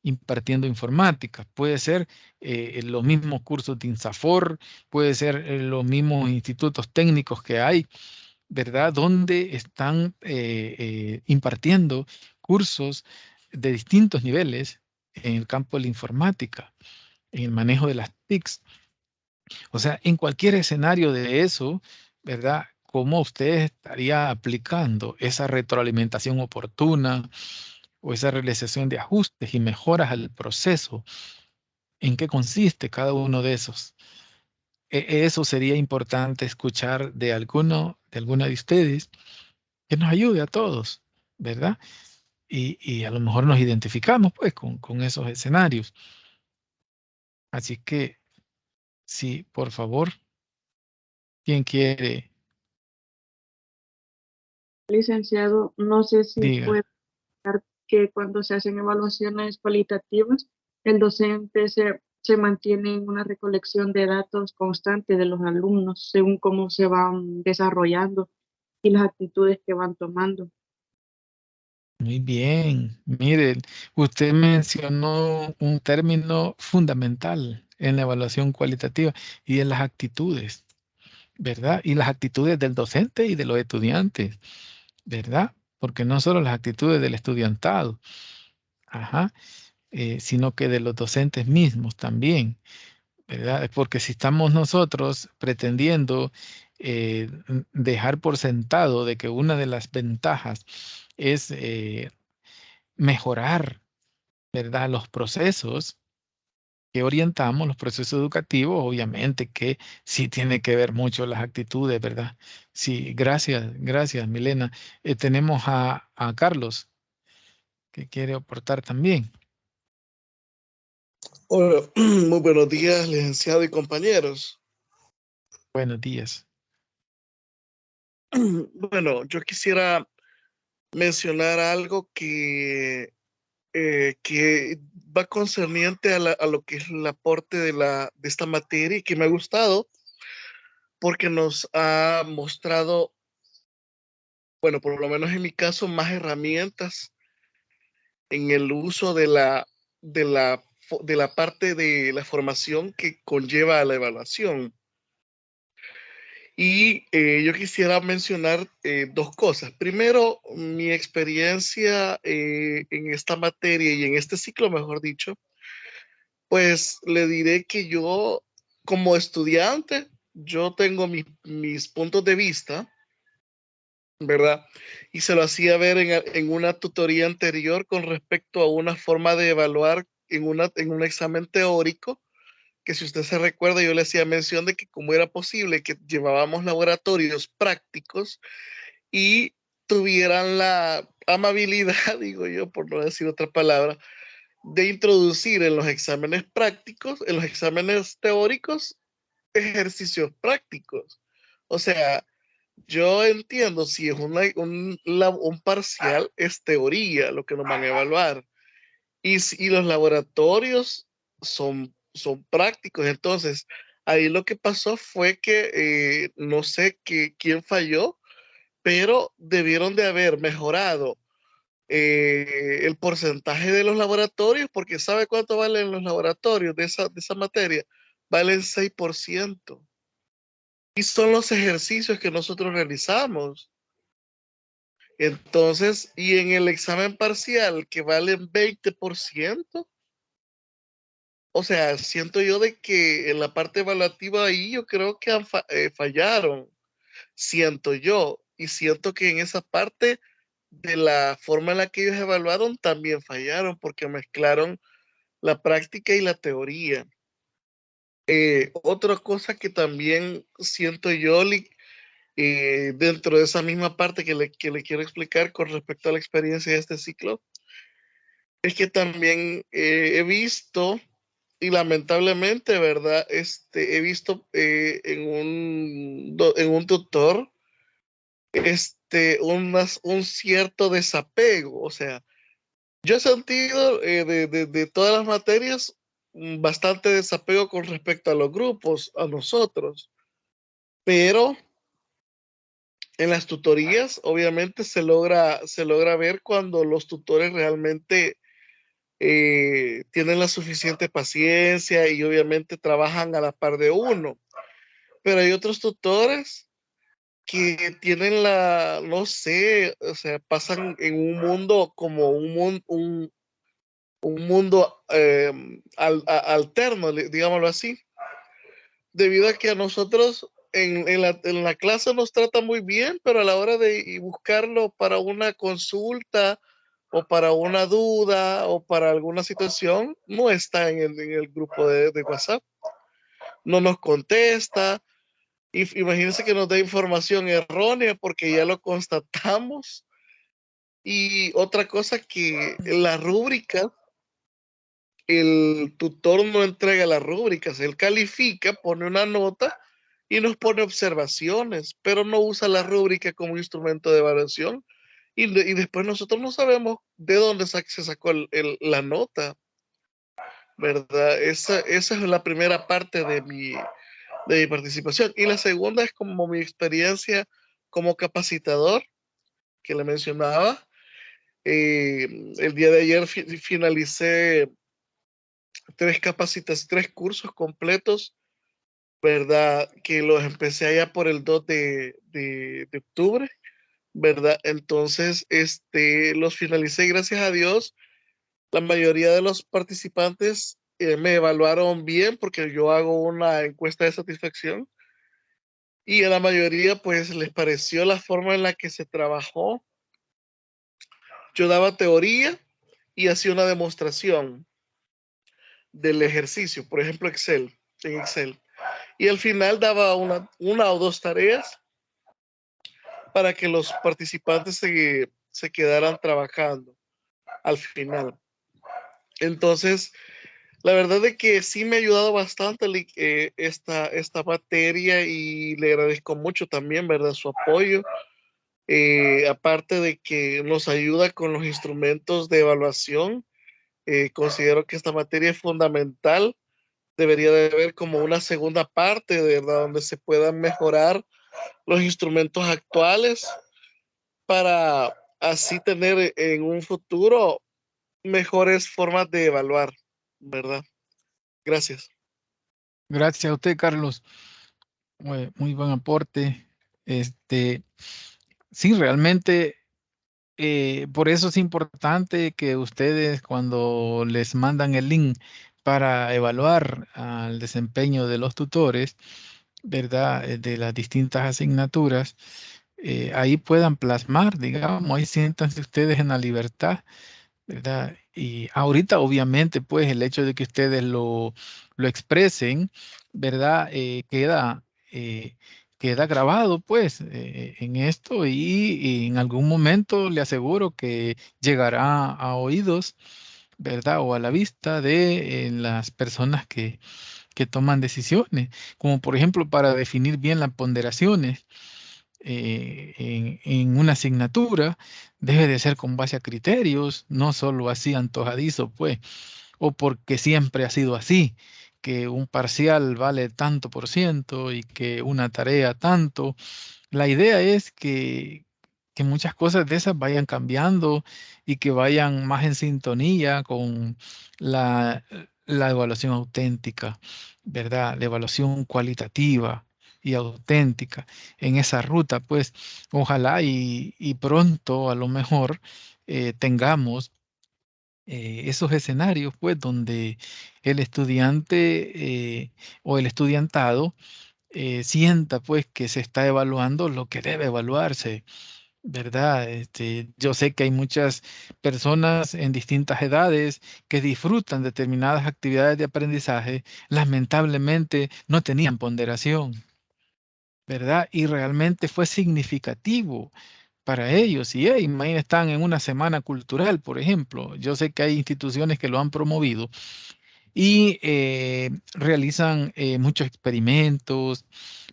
impartiendo informática. Puede ser los mismos cursos de INSAFOR, puede ser los mismos institutos técnicos que hay, ¿verdad? Donde están impartiendo cursos de distintos niveles en el campo de la informática, en el manejo de las TICs. O sea, en cualquier escenario de eso, ¿verdad? ¿Cómo usted estaría aplicando esa retroalimentación oportuna o esa realización de ajustes y mejoras al proceso? ¿En qué consiste cada uno de esos? Eso sería importante escuchar de alguna de ustedes que nos ayude a todos, ¿verdad? Y a lo mejor nos identificamos pues con esos escenarios. Así que, sí, por favor, ¿quién quiere? Licenciado, no sé si puede Diga. dar que cuando se hacen evaluaciones cualitativas, el docente se mantiene en una recolección de datos constante de los alumnos según cómo se van desarrollando y las actitudes que van tomando. Muy bien. Miren, usted mencionó un término fundamental en la evaluación cualitativa y en las actitudes, ¿verdad? Y las actitudes del docente y de los estudiantes, ¿verdad? Porque no solo las actitudes del estudiantado, ajá, sino que de los docentes mismos también, ¿verdad? Porque si estamos nosotros pretendiendo dejar por sentado de que una de las ventajas es mejorar, ¿verdad? Los procesos que orientamos, los procesos educativos, obviamente que sí tiene que ver mucho las actitudes, ¿verdad? Sí, gracias, Milena. Tenemos a Carlos, que quiere aportar también. Hola, muy buenos días, licenciado y compañeros. Buenos días. Bueno, yo quisiera mencionar algo que va concerniente a lo que es el aporte de esta materia y que me ha gustado porque nos ha mostrado, bueno, por lo menos en mi caso, más herramientas en el uso de la parte de la formación que conlleva a la evaluación. Y yo quisiera mencionar dos cosas. Primero, mi experiencia en esta materia y en este ciclo, mejor dicho, pues le diré que yo como estudiante, yo tengo mis puntos de vista, ¿verdad? Y se lo hacía ver en una tutoría anterior con respecto a una forma de evaluar en un examen teórico que si usted se recuerda, yo le hacía mención de que cómo era posible que llevábamos laboratorios prácticos y tuvieran la amabilidad, digo yo, por no decir otra palabra, de introducir en los exámenes prácticos, en los exámenes teóricos, ejercicios prácticos. O sea, yo entiendo si es un parcial, es teoría lo que nos van a evaluar. Y los laboratorios son prácticos. Entonces, ahí lo que pasó fue que no sé quién falló, pero debieron de haber mejorado el porcentaje de los laboratorios, porque ¿sabe cuánto valen los laboratorios de esa materia? Valen 6%. Y son los ejercicios que nosotros realizamos. Entonces, y en el examen parcial que valen 20%, o sea, siento yo de que en la parte evaluativa ahí yo creo que fallaron, siento yo, y siento que en esa parte de la forma en la que ellos evaluaron también fallaron porque mezclaron la práctica y la teoría. Otra cosa que también siento yo dentro de esa misma parte que le quiero explicar con respecto a la experiencia de este ciclo, es que también he visto y lamentablemente, ¿verdad? He visto en un tutor un cierto desapego. O sea, yo he sentido de todas las materias bastante desapego con respecto a los grupos, a nosotros, pero en las tutorías obviamente se logra ver cuando los tutores realmente tienen la suficiente paciencia y obviamente trabajan a la par de uno. Pero hay otros tutores que tienen no sé, o sea, pasan en un mundo como un mundo alterno, digámoslo así, debido a que a nosotros en la clase nos trata muy bien, pero a la hora de buscarlo para una consulta o para una duda o para alguna situación, no está en el grupo de WhatsApp, no nos contesta. Y imagínense que nos da información errónea porque ya lo constatamos. Y otra cosa que la rúbrica, el tutor no entrega las rúbricas, él califica, pone una nota y nos pone observaciones, pero no usa la rúbrica como instrumento de evaluación. Y después nosotros no sabemos de dónde se sacó la nota, ¿verdad? Esa es la primera parte de mi participación. Y la segunda es como mi experiencia como capacitador, que le mencionaba. El día de ayer finalicé 3 cursos completos, ¿verdad? Que los empecé allá por el 2 de octubre, ¿verdad? Entonces, los finalicé, gracias a Dios. La mayoría de los participantes me evaluaron bien porque yo hago una encuesta de satisfacción y a la mayoría pues les pareció la forma en la que se trabajó. Yo daba teoría y hacía una demostración del ejercicio, por ejemplo en Excel. Y al final daba una o dos tareas para que los participantes se quedaran trabajando al final. Entonces, la verdad es que sí me ha ayudado bastante esta materia y le agradezco mucho también, ¿verdad? Su apoyo. Aparte de que nos ayuda con los instrumentos de evaluación, considero que esta materia es fundamental. Debería de haber como una segunda parte, ¿verdad? Donde se puedan mejorar los instrumentos actuales para así tener en un futuro mejores formas de evaluar, ¿verdad? Gracias. Gracias a usted, Carlos. Muy buen aporte. Sí, realmente, por eso es importante que ustedes cuando les mandan el link para evaluar al desempeño de los tutores, ¿verdad? De las distintas asignaturas, ahí puedan plasmar, digamos, ahí siéntanse ustedes en la libertad, ¿verdad? Y ahorita, obviamente, pues el hecho de que ustedes lo expresen, ¿verdad? Eh, queda grabado, pues, en esto y en algún momento le aseguro que llegará a oídos, ¿verdad? O a la vista de las personas que toman decisiones, como por ejemplo para definir bien las ponderaciones en una asignatura, debe de ser con base a criterios, no solo así antojadizo, pues, o porque siempre ha sido así, que un parcial vale tanto por ciento y que una tarea tanto. La idea es que muchas cosas de esas vayan cambiando y que vayan más en sintonía con la evaluación auténtica, ¿verdad? La evaluación cualitativa y auténtica en esa ruta, pues ojalá y pronto a lo mejor tengamos esos escenarios, pues donde el estudiante o el estudiantado sienta pues que se está evaluando lo que debe evaluarse, ¿verdad? Yo sé que hay muchas personas en distintas edades que disfrutan determinadas actividades de aprendizaje, lamentablemente no tenían ponderación, ¿verdad? Y realmente fue significativo para ellos. Y imagínate, están en una semana cultural, por ejemplo. Yo sé que hay instituciones que lo han promovido y realizan muchos experimentos.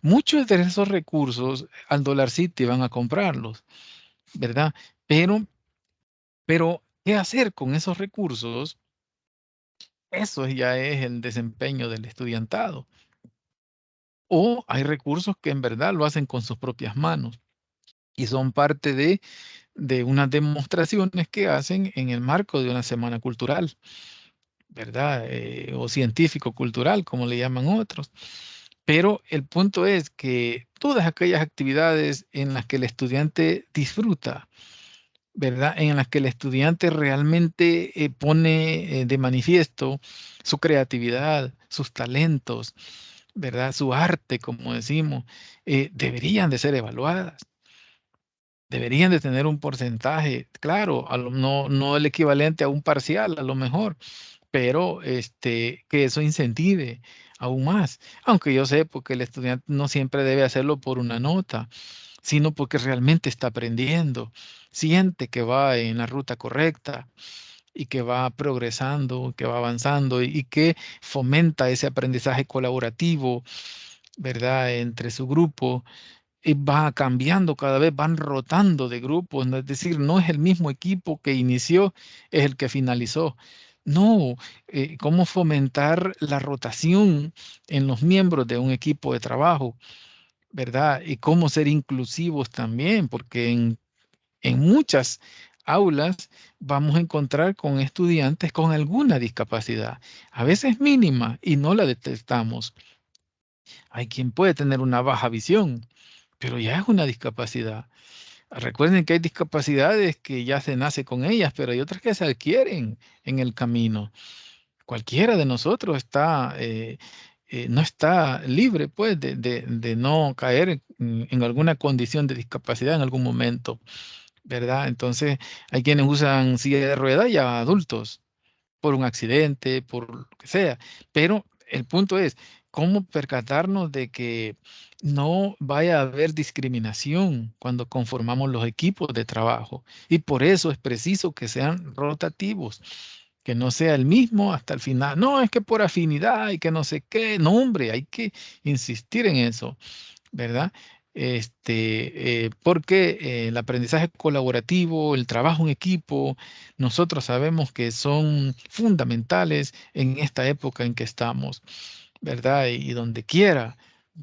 Muchos de esos recursos al Dollar City van a comprarlos, ¿verdad? Pero, ¿qué hacer con esos recursos? Eso ya es el desempeño del estudiantado. O hay recursos que en verdad lo hacen con sus propias manos y son parte de de unas demostraciones que hacen en el marco de una semana cultural, ¿verdad? O científico-cultural, como le llaman otros. Pero el punto es que todas aquellas actividades en las que el estudiante disfruta, ¿verdad? En las que el estudiante realmente pone de manifiesto su creatividad, sus talentos, ¿verdad? Su arte, como decimos, deberían de ser evaluadas. Deberían de tener un porcentaje, claro, no el equivalente a un parcial, a lo mejor, pero que eso incentive aún más. Aunque yo sé porque el estudiante no siempre debe hacerlo por una nota, sino porque realmente está aprendiendo, siente que va en la ruta correcta y que va progresando, que va avanzando y que fomenta ese aprendizaje colaborativo, ¿verdad? Entre su grupo y va cambiando cada vez, van rotando de grupos, ¿no? Es decir, no es el mismo equipo que inició, es el que finalizó. No, cómo fomentar la rotación en los miembros de un equipo de trabajo, ¿verdad? Y cómo ser inclusivos también, porque en muchas aulas vamos a encontrar con estudiantes con alguna discapacidad, a veces mínima, y no la detectamos. Hay quien puede tener una baja visión, pero ya es una discapacidad. Recuerden que hay discapacidades que ya se nace con ellas, pero hay otras que se adquieren en el camino. Cualquiera de nosotros no está libre, pues, de no caer en alguna condición de discapacidad en algún momento, ¿verdad? Entonces, hay quienes usan silla de ruedas ya adultos por un accidente, por lo que sea. Pero el punto es, ¿cómo percatarnos de que no vaya a haber discriminación cuando conformamos los equipos de trabajo? Y por eso es preciso que sean rotativos, que no sea el mismo hasta el final. No, es que por afinidad y que no sé qué. No, hombre, hay que insistir en eso, ¿verdad? Porque el aprendizaje colaborativo, el trabajo en equipo, nosotros sabemos que son fundamentales en esta época en que estamos, ¿verdad? Y donde quiera,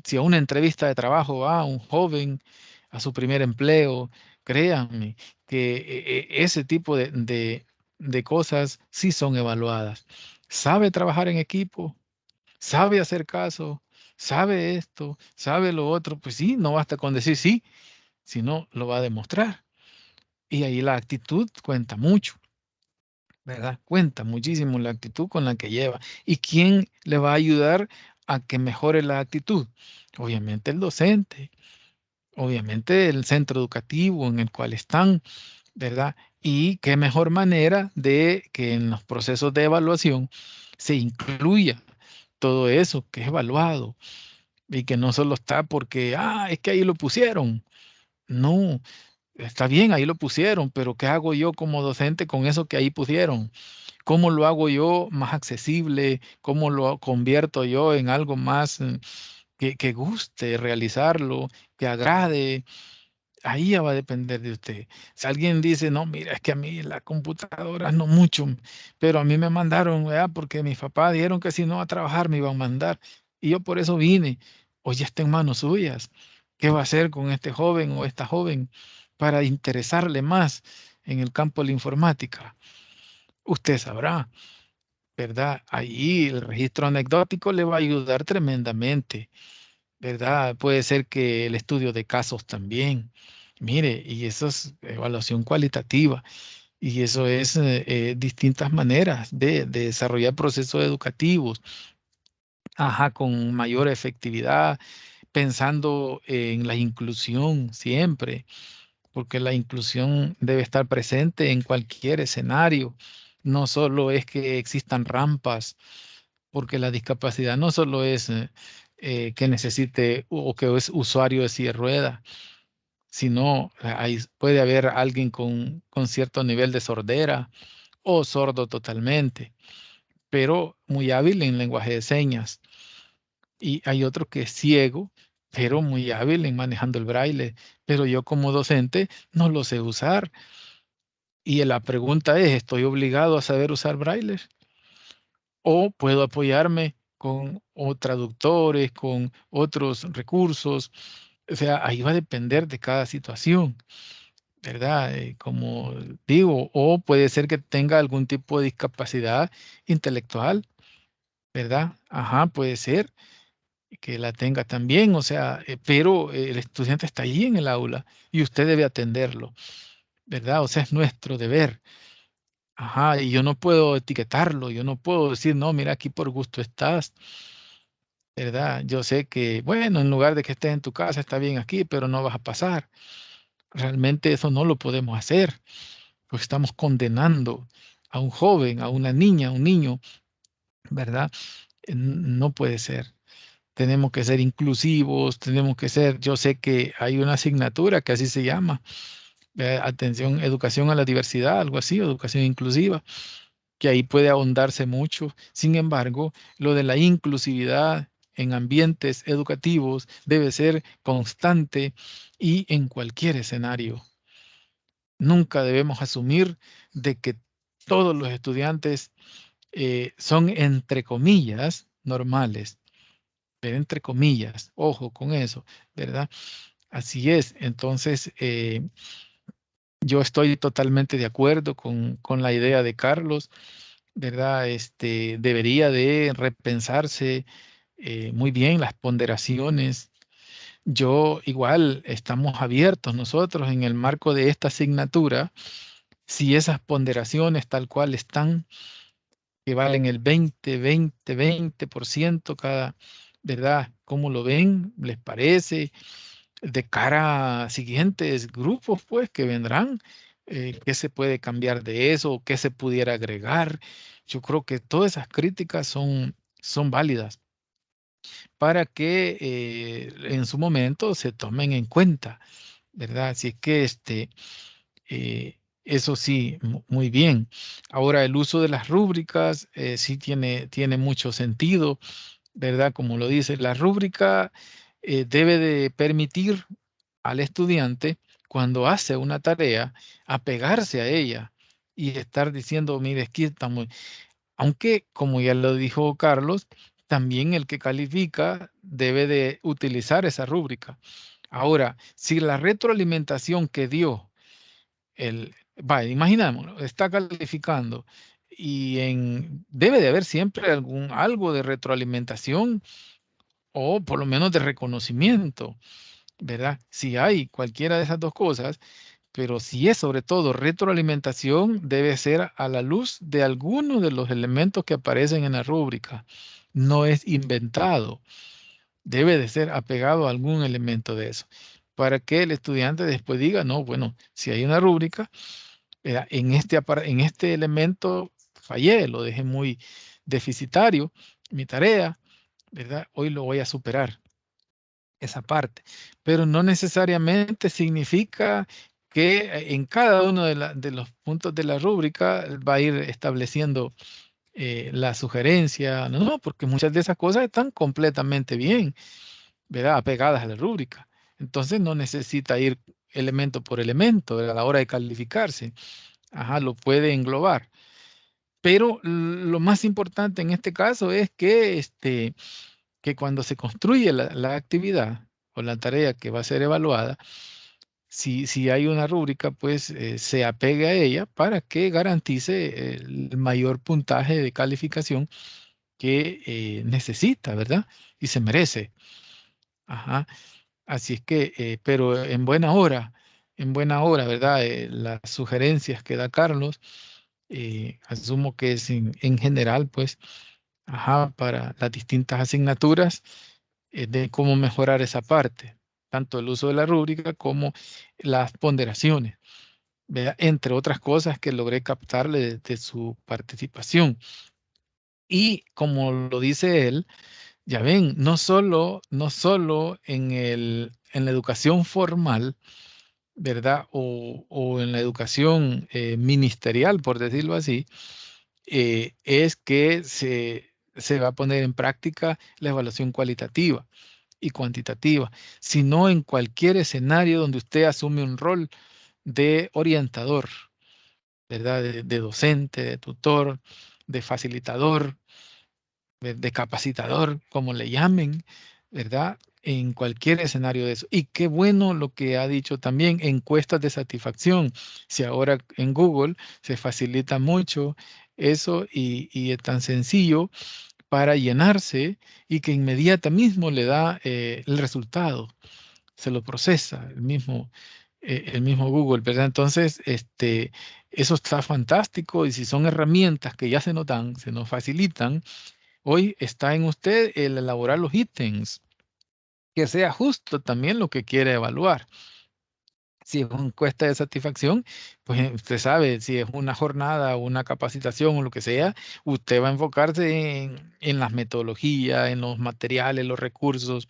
si a una entrevista de trabajo va un joven a su primer empleo, créanme que ese tipo de cosas sí son evaluadas. ¿Sabe trabajar en equipo? ¿Sabe hacer caso? ¿Sabe esto? ¿Sabe lo otro? Pues sí, no basta con decir sí, sino lo va a demostrar. Y ahí la actitud cuenta mucho, ¿verdad? Cuenta muchísimo la actitud con la que lleva. ¿Y quién le va a ayudar a que mejore la actitud? Obviamente el docente, obviamente el centro educativo en el cual están, ¿verdad? Y qué mejor manera de que en los procesos de evaluación se incluya todo eso que es evaluado y que no solo está porque, es que ahí lo pusieron. No, está bien, ahí lo pusieron, pero ¿qué hago yo como docente con eso que ahí pusieron? ¿Cómo lo hago yo más accesible? ¿Cómo lo convierto yo en algo más que guste realizarlo, que agrade? Ahí ya va a depender de usted. Si alguien dice, no, mira, es que a mí las computadoras no mucho, pero a mí me mandaron, ¿verdad? Porque mis papás dijeron que si no a trabajar me iban a mandar. Y yo por eso vine. Hoy está en manos suyas. ¿Qué va a hacer con este joven o esta joven para interesarle más en el campo de la informática? Usted sabrá, ¿verdad? Ahí el registro anecdótico le va a ayudar tremendamente, ¿verdad? Puede ser que el estudio de casos también. Mire, y eso es evaluación cualitativa. Y eso es distintas maneras de desarrollar procesos educativos, con mayor efectividad, pensando en la inclusión siempre, porque la inclusión debe estar presente en cualquier escenario. No solo es que existan rampas, porque la discapacidad no solo es que necesite o que es usuario de silla de ruedas, sino puede haber alguien con cierto nivel de sordera o sordo totalmente, pero muy hábil en lenguaje de señas. Y hay otro que es ciego, pero muy hábil en manejando el braille. Pero yo como docente no lo sé usar. Y la pregunta es, ¿estoy obligado a saber usar braille? ¿O puedo apoyarme con o traductores, con otros recursos? O sea, ahí va a depender de cada situación. ¿verdad? Como digo, o puede ser que tenga algún tipo de discapacidad intelectual, ¿verdad? Ajá, puede ser que la tenga también, o sea, pero el estudiante está allí en el aula y usted debe atenderlo, ¿verdad? O sea, es nuestro deber. Ajá, y yo no puedo etiquetarlo, yo no puedo decir, no, mira, aquí por gusto estás, ¿verdad? Yo sé que, bueno, en lugar de que estés en tu casa, está bien aquí, pero no vas a pasar. Realmente eso no lo podemos hacer, pues estamos condenando a un joven, a una niña, a un niño, ¿verdad? No puede ser. Tenemos que ser inclusivos, tenemos que ser, yo sé que hay una asignatura que así se llama, atención, educación a la diversidad, algo así, educación inclusiva, que ahí puede ahondarse mucho. Sin embargo, lo de la inclusividad en ambientes educativos debe ser constante y en cualquier escenario. Nunca debemos asumir de que todos los estudiantes son, entre comillas, normales, pero entre comillas, ojo con eso, ¿verdad? Así es. Entonces, yo estoy totalmente de acuerdo con la idea de Carlos, ¿verdad? Debería de repensarse muy bien las ponderaciones. Yo igual estamos abiertos nosotros en el marco de esta asignatura, si esas ponderaciones tal cual están, que valen el 20% cada, ¿verdad? ¿Cómo lo ven? ¿Les parece? De cara a siguientes grupos, pues, que vendrán, ¿qué se puede cambiar de eso? ¿Qué se pudiera agregar? Yo creo que todas esas críticas son válidas para que en su momento se tomen en cuenta, ¿verdad? Así que eso sí, muy bien. Ahora, el uso de las rúbricas sí tiene mucho sentido, ¿verdad? Como lo dice, la rúbrica debe de permitir al estudiante, cuando hace una tarea, apegarse a ella y estar diciendo, mire, aquí estamos. Aunque, como ya lo dijo Carlos, también el que califica debe de utilizar esa rúbrica. Ahora, si la retroalimentación que dio imaginémoslo, está calificando y debe de haber siempre algo de retroalimentación o por lo menos de reconocimiento, ¿verdad? Si hay cualquiera de esas dos cosas, pero si es sobre todo retroalimentación, debe ser a la luz de algunos de los elementos que aparecen en la rúbrica. No es inventado, debe de ser apegado a algún elemento de eso, para que el estudiante después diga, no, bueno, si hay una rúbrica, en este elemento fallé, lo dejé muy deficitario, mi tarea, ¿verdad? Hoy lo voy a superar esa parte, pero no necesariamente significa que en cada uno de los puntos de la rúbrica va a ir estableciendo la sugerencia, no, porque muchas de esas cosas están completamente bien, ¿verdad? Apegadas a la rúbrica. Entonces no necesita ir elemento por elemento a la hora de calificarse. Ajá, lo puede englobar. Pero lo más importante en este caso es que cuando se construye la actividad o la tarea que va a ser evaluada, si hay una rúbrica, pues se apegue a ella para que garantice el mayor puntaje de calificación que necesita, ¿verdad? Y se merece. Ajá. Así es que, pero en buena hora, ¿verdad? Las sugerencias que da Carlos, asumo que es en general, pues, ajá, para las distintas asignaturas de cómo mejorar esa parte, tanto el uso de la rúbrica como las ponderaciones, ¿verdad? Entre otras cosas que logré captarle de su participación. Y como lo dice él, ya ven, no solo en la educación formal, ¿verdad? O en la educación ministerial, por decirlo así, es que se va a poner en práctica la evaluación cualitativa y cuantitativa, sino en cualquier escenario donde usted asume un rol de orientador, ¿verdad? De docente, de tutor, de facilitador, de capacitador, como le llamen, ¿verdad? en cualquier escenario de eso. Y qué bueno lo que ha dicho también, encuestas de satisfacción. Si ahora en Google se facilita mucho eso y es tan sencillo para llenarse y que inmediatamente mismo le da el resultado, se lo procesa el mismo Google, ¿verdad? Entonces, eso está fantástico y si son herramientas que ya se nos dan, se nos facilitan, hoy está en usted el elaborar los ítems, que sea justo también lo que quiere evaluar. Si es una encuesta de satisfacción, pues usted sabe, si es una jornada o una capacitación o lo que sea, usted va a enfocarse en las metodologías, en los materiales, los recursos,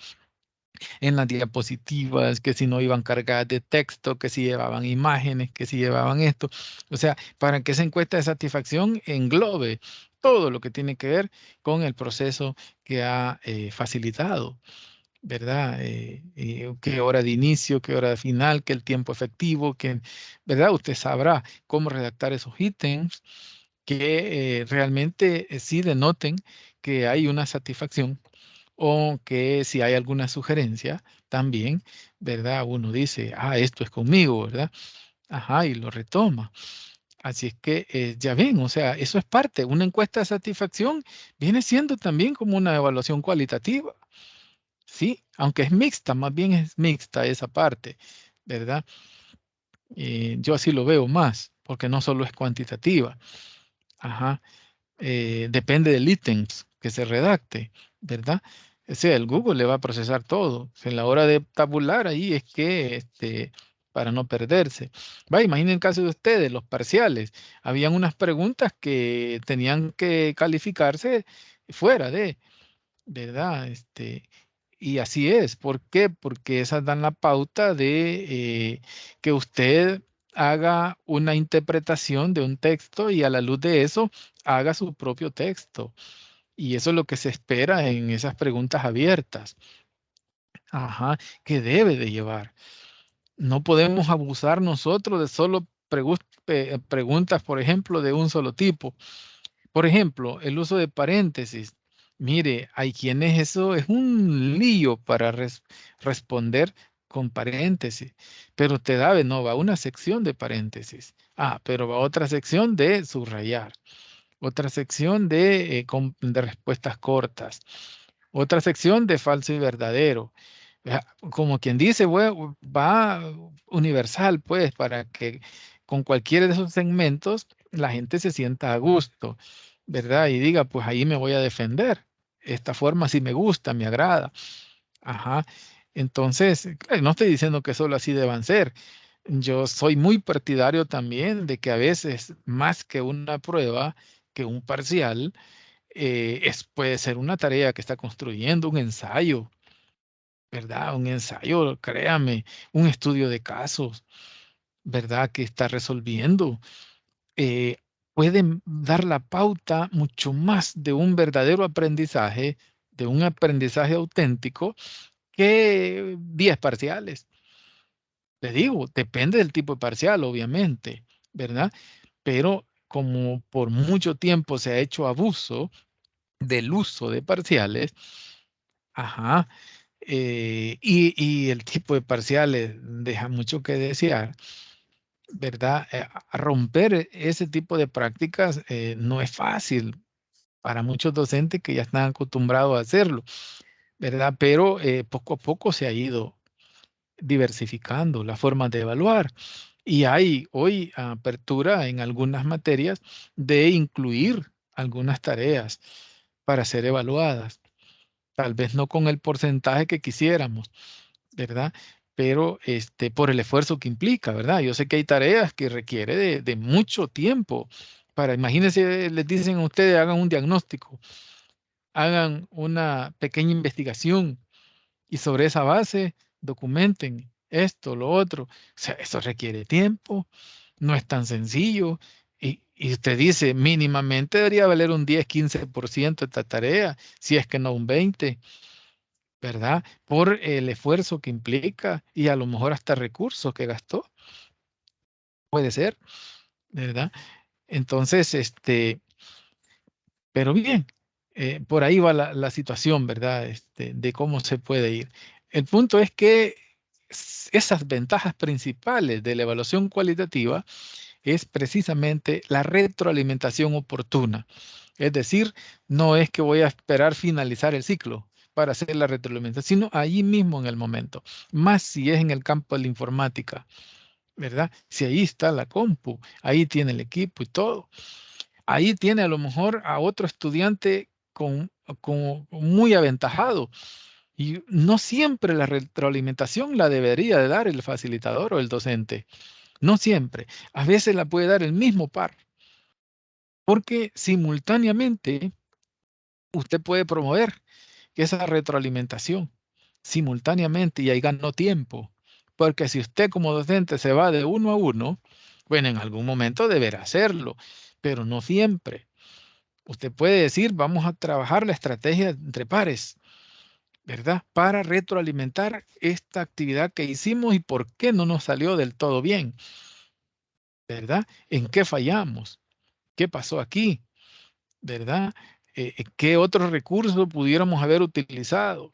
en las diapositivas, que si no iban cargadas de texto, que si llevaban imágenes, que si llevaban esto. O sea, para que esa encuesta de satisfacción englobe todo lo que tiene que ver con el proceso que ha facilitado. ¿Verdad? Qué hora de inicio, qué hora de final, qué el tiempo efectivo, ¿verdad? Usted sabrá cómo redactar esos ítems que realmente sí denoten que hay una satisfacción o que si hay alguna sugerencia también, ¿verdad? Uno dice, esto es conmigo, ¿verdad? Ajá, y lo retoma. Así es que ya ven, o sea, eso es parte. Una encuesta de satisfacción viene siendo también como una evaluación cualitativa. Sí, aunque es mixta, más bien es mixta esa parte, ¿verdad? Yo así lo veo más, porque no solo es cuantitativa. Ajá. Depende del ítems que se redacte, ¿verdad? O sea, el Google le va a procesar todo. En la hora de tabular ahí es que, para no perderse. Imaginen el caso de ustedes, los parciales. Habían unas preguntas que tenían que calificarse fuera de, ¿verdad? Y así es. ¿Por qué? Porque esas dan la pauta de que usted haga una interpretación de un texto y a la luz de eso haga su propio texto. Y eso es lo que se espera en esas preguntas abiertas. Ajá, que debe de llevar. No podemos abusar nosotros de solo preguntas, por ejemplo, de un solo tipo. Por ejemplo, el uso de paréntesis. Mire, hay quienes eso es un lío para responder con paréntesis, pero te da, no, va una sección de paréntesis. Pero va otra sección de subrayar, otra sección de respuestas cortas, otra sección de falso y verdadero. Como quien dice, va universal, pues, para que con cualquiera de esos segmentos la gente se sienta a gusto, ¿verdad? Y diga, pues ahí me voy a defender. Esta forma sí me gusta, me agrada. Ajá. Entonces, no estoy diciendo que solo así deban ser. Yo soy muy partidario también de que a veces más que una prueba, que un parcial, puede ser una tarea que está construyendo, un ensayo, ¿verdad? Un ensayo, créame, un estudio de casos, ¿verdad? Que está resolviendo. eh, Pueden dar la pauta mucho más de un verdadero aprendizaje, de un aprendizaje auténtico, que 10 parciales. Le digo, depende del tipo de parcial, obviamente, ¿verdad? Pero como por mucho tiempo se ha hecho abuso del uso de parciales, ajá, y el tipo de parciales deja mucho que desear, ¿verdad? A romper ese tipo de prácticas no es fácil para muchos docentes que ya están acostumbrados a hacerlo, ¿verdad? Pero poco a poco se ha ido diversificando las formas de evaluar. Y hay hoy apertura en algunas materias de incluir algunas tareas para ser evaluadas. Tal vez no con el porcentaje que quisiéramos, ¿verdad? Pero por el esfuerzo que implica, ¿verdad? Yo sé que hay tareas que requiere de mucho tiempo. Imagínense, les dicen a ustedes, hagan un diagnóstico, hagan una pequeña investigación y sobre esa base documenten esto, lo otro. O sea, eso requiere tiempo, no es tan sencillo. Y usted dice, mínimamente debería valer un 10-15% esta tarea, si es que no un 20%, ¿verdad? Por el esfuerzo que implica y a lo mejor hasta recursos que gastó. Puede ser, ¿verdad? Entonces, pero bien, por ahí va la situación, ¿verdad? De cómo se puede ir. el punto es que esas ventajas principales de la evaluación cualitativa es precisamente la retroalimentación oportuna. Es decir, no es que voy a esperar finalizar el ciclo para hacer la retroalimentación, sino allí mismo en el momento. Más si es en el campo de la informática, ¿verdad? Si ahí está la compu, ahí tiene el equipo y todo. Ahí tiene a lo mejor a otro estudiante con muy aventajado. Y no siempre la retroalimentación la debería de dar el facilitador o el docente. No siempre. A veces la puede dar el mismo par. Porque simultáneamente usted puede promover esa retroalimentación simultáneamente y ahí ganó tiempo. Porque si usted como docente se va de uno a uno, bueno, en algún momento deberá hacerlo, pero no siempre. Usted puede decir, vamos a trabajar la estrategia entre pares, ¿verdad? Para retroalimentar esta actividad que hicimos y por qué no nos salió del todo bien, ¿verdad? ¿En qué fallamos? ¿Qué pasó aquí? ¿Verdad? ¿Qué otros recursos pudiéramos haber utilizado?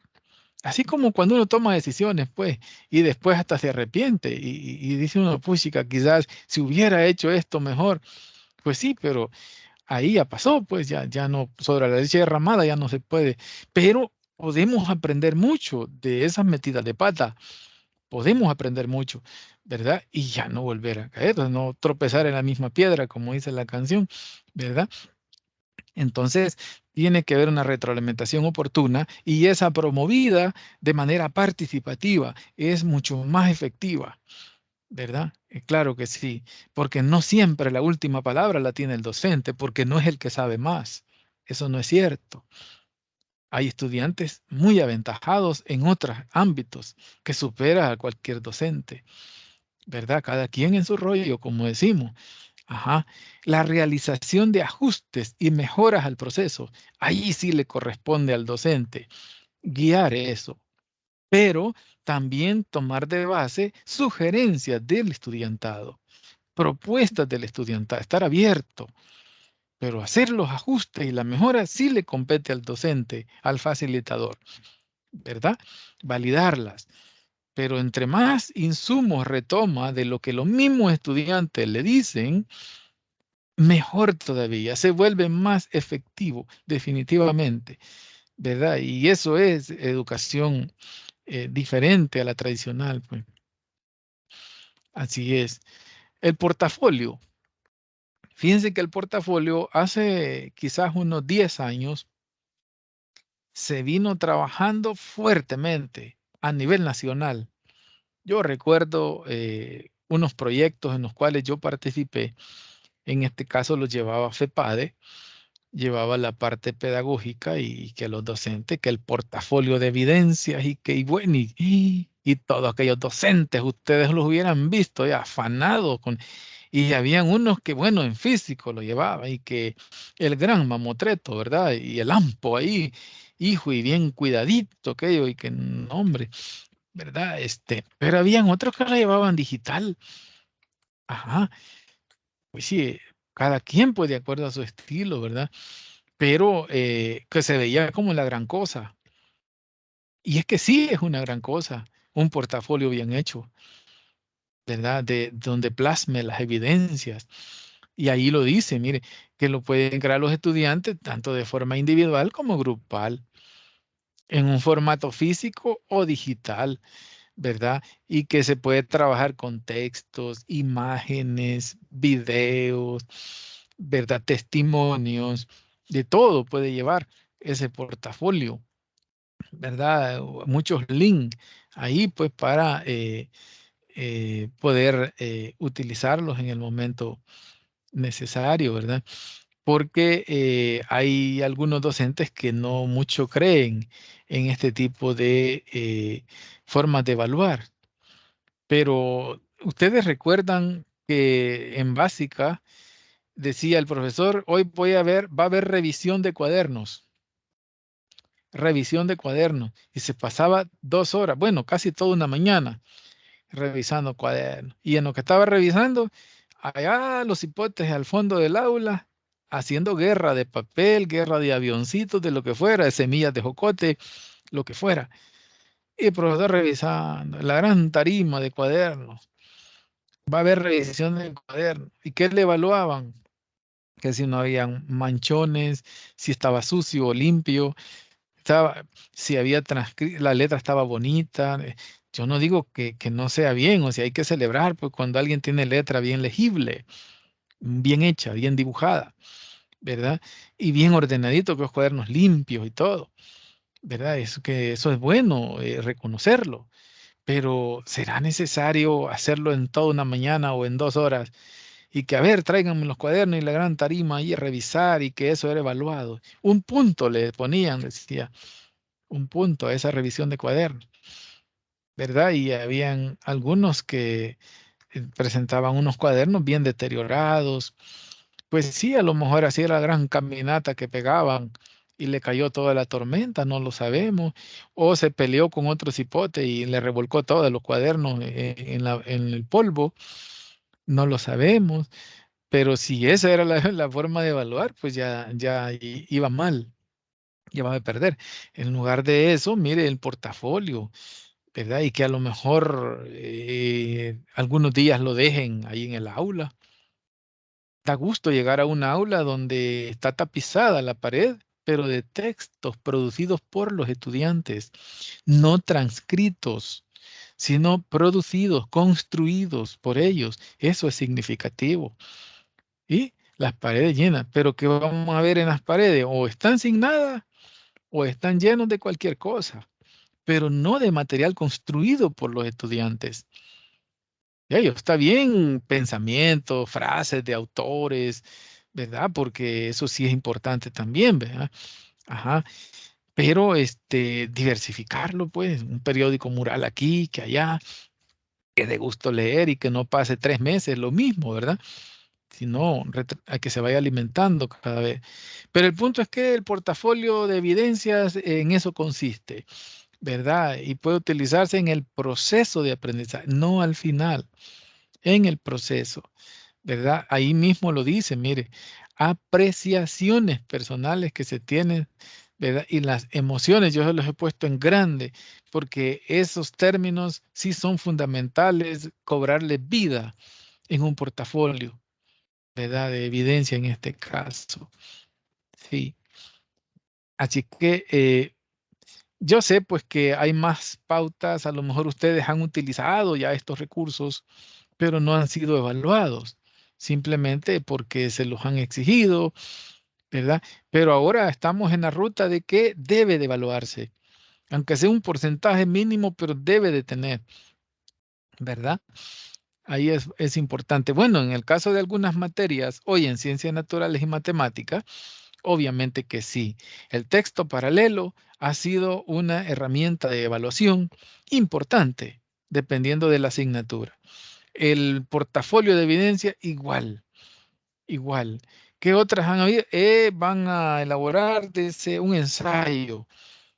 Así como cuando uno toma decisiones, pues, y después hasta se arrepiente y dice uno, pues, chica, quizás si hubiera hecho esto mejor, pues sí, pero ahí ya pasó, pues ya no, sobre la leche derramada ya no se puede, pero podemos aprender mucho de esas metidas de pata, podemos aprender mucho, ¿verdad? Y ya no volver a caer, no tropezar en la misma piedra, como dice la canción, ¿verdad? Entonces, tiene que haber una retroalimentación oportuna y esa promovida de manera participativa es mucho más efectiva, ¿verdad? Claro que sí, porque no siempre la última palabra la tiene el docente, porque no es el que sabe más. Eso no es cierto. Hay estudiantes muy aventajados en otros ámbitos que supera a cualquier docente, ¿verdad? Cada quien en su rollo, como decimos. Ajá. La realización de ajustes y mejoras al proceso, ahí sí le corresponde al docente guiar eso, pero también tomar de base sugerencias del estudiantado, propuestas del estudiantado, estar abierto, pero hacer los ajustes y la mejora sí le compete al docente, al facilitador, ¿verdad? Validarlas. Pero entre más insumos retoma de lo que los mismos estudiantes le dicen, mejor todavía, se vuelve más efectivo, definitivamente, ¿verdad? Y eso es educación diferente a la tradicional, pues. Así es. El portafolio. Fíjense que el portafolio hace quizás unos 10 años se vino trabajando fuertemente a nivel nacional. Yo recuerdo unos proyectos en los cuales yo participé, en este caso los llevaba FEPADE, llevaba la parte pedagógica y que los docentes, que el portafolio de evidencias y que, y bueno, y todos aquellos docentes, ustedes los hubieran visto ya afanados con, y habían unos que, bueno, en físico lo llevaban y que el gran mamotreto, ¿verdad? Y el ampo ahí, hijo, y bien cuidadito aquello, y que, no, hombre, ¿verdad? Pero habían otros que lo llevaban digital. Ajá, pues sí, cada quien, pues de acuerdo a su estilo, ¿verdad? Pero que se veía como la gran cosa. Y es que sí es una gran cosa, un portafolio bien hecho, ¿verdad? De donde plasme las evidencias. Y ahí lo dice, mire, que lo pueden crear los estudiantes tanto de forma individual como grupal, en un formato físico o digital, ¿verdad? Y que se puede trabajar con textos, imágenes, videos, ¿verdad? Testimonios, de todo puede llevar ese portafolio, ¿verdad? Muchos links ahí, pues, para poder utilizarlos en el momento necesario, ¿verdad? Porque hay algunos docentes que no mucho creen en este tipo de formas de evaluar. Pero ustedes recuerdan que en básica decía el profesor, hoy va a haber revisión de cuadernos. Revisión de cuadernos. Y se pasaba 2 horas, bueno, casi toda una mañana revisando cuadernos. Y en lo que estaba revisando, allá los hipotes al fondo del aula, haciendo guerra de papel, guerra de avioncitos, de lo que fuera, de semillas de jocote, lo que fuera. Y el profesor revisando, la gran tarima de cuadernos. Va a haber revisión del cuaderno. ¿Y qué le evaluaban? Que si no habían manchones, si estaba sucio o limpio, si había la letra estaba bonita. Yo no digo que no sea bien, o sea, hay que celebrar pues, cuando alguien tiene letra bien legible, bien hecha, bien dibujada, ¿verdad? Y bien ordenadito, que los cuadernos limpios y todo, ¿verdad? Eso es bueno, reconocerlo. Pero ¿será necesario hacerlo en toda una mañana o en 2 horas? Y que, a ver, tráiganme los cuadernos y la gran tarima y revisar y que eso era evaluado. Un punto le ponían, decía, un punto a esa revisión de cuadernos, ¿verdad? Y habían algunos que presentaban unos cuadernos bien deteriorados. Pues sí, a lo mejor así era la gran caminata que pegaban y le cayó toda la tormenta, no lo sabemos. O se peleó con otro cipote y le revolcó todos los cuadernos en el polvo, no lo sabemos. Pero si esa era la forma de evaluar, pues ya iba mal, ya va a perder. En lugar de eso, mire el portafolio, ¿verdad? Y que a lo mejor algunos días lo dejen ahí en el aula. Da gusto llegar a un aula donde está tapizada la pared, pero de textos producidos por los estudiantes, no transcritos, sino producidos, construidos por ellos. Eso es significativo. Y las paredes llenas, pero ¿qué vamos a ver en las paredes? O están sin nada o están llenos de cualquier cosa, pero no de material construido por los estudiantes. Ya, está bien pensamientos, frases de autores, ¿verdad? Porque eso sí es importante también, ¿verdad? Ajá. Pero diversificarlo, pues, un periódico mural aquí, que allá, que de gusto leer y que no pase 3 meses, lo mismo, ¿verdad? Sino a que se vaya alimentando cada vez. Pero el punto es que el portafolio de evidencias en eso consiste, ¿verdad? Y puede utilizarse en el proceso de aprendizaje, no al final, en el proceso, ¿verdad? Ahí mismo lo dice, mire, apreciaciones personales que se tienen, ¿verdad? Y las emociones, yo se los he puesto en grande, porque esos términos sí son fundamentales, cobrarle vida en un portafolio, ¿verdad? De evidencia en este caso. Sí. Así que yo sé pues que hay más pautas, a lo mejor ustedes han utilizado ya estos recursos, pero no han sido evaluados, simplemente porque se los han exigido, ¿verdad? Pero ahora estamos en la ruta de que debe de evaluarse, aunque sea un porcentaje mínimo, pero debe de tener, ¿verdad? Ahí es importante. Bueno, en el caso de algunas materias, hoy en ciencias naturales y matemáticas, obviamente que sí. El texto paralelo ha sido una herramienta de evaluación importante, dependiendo de la asignatura. El portafolio de evidencia, igual, igual. ¿Qué otras han habido? Van a elaborar un ensayo.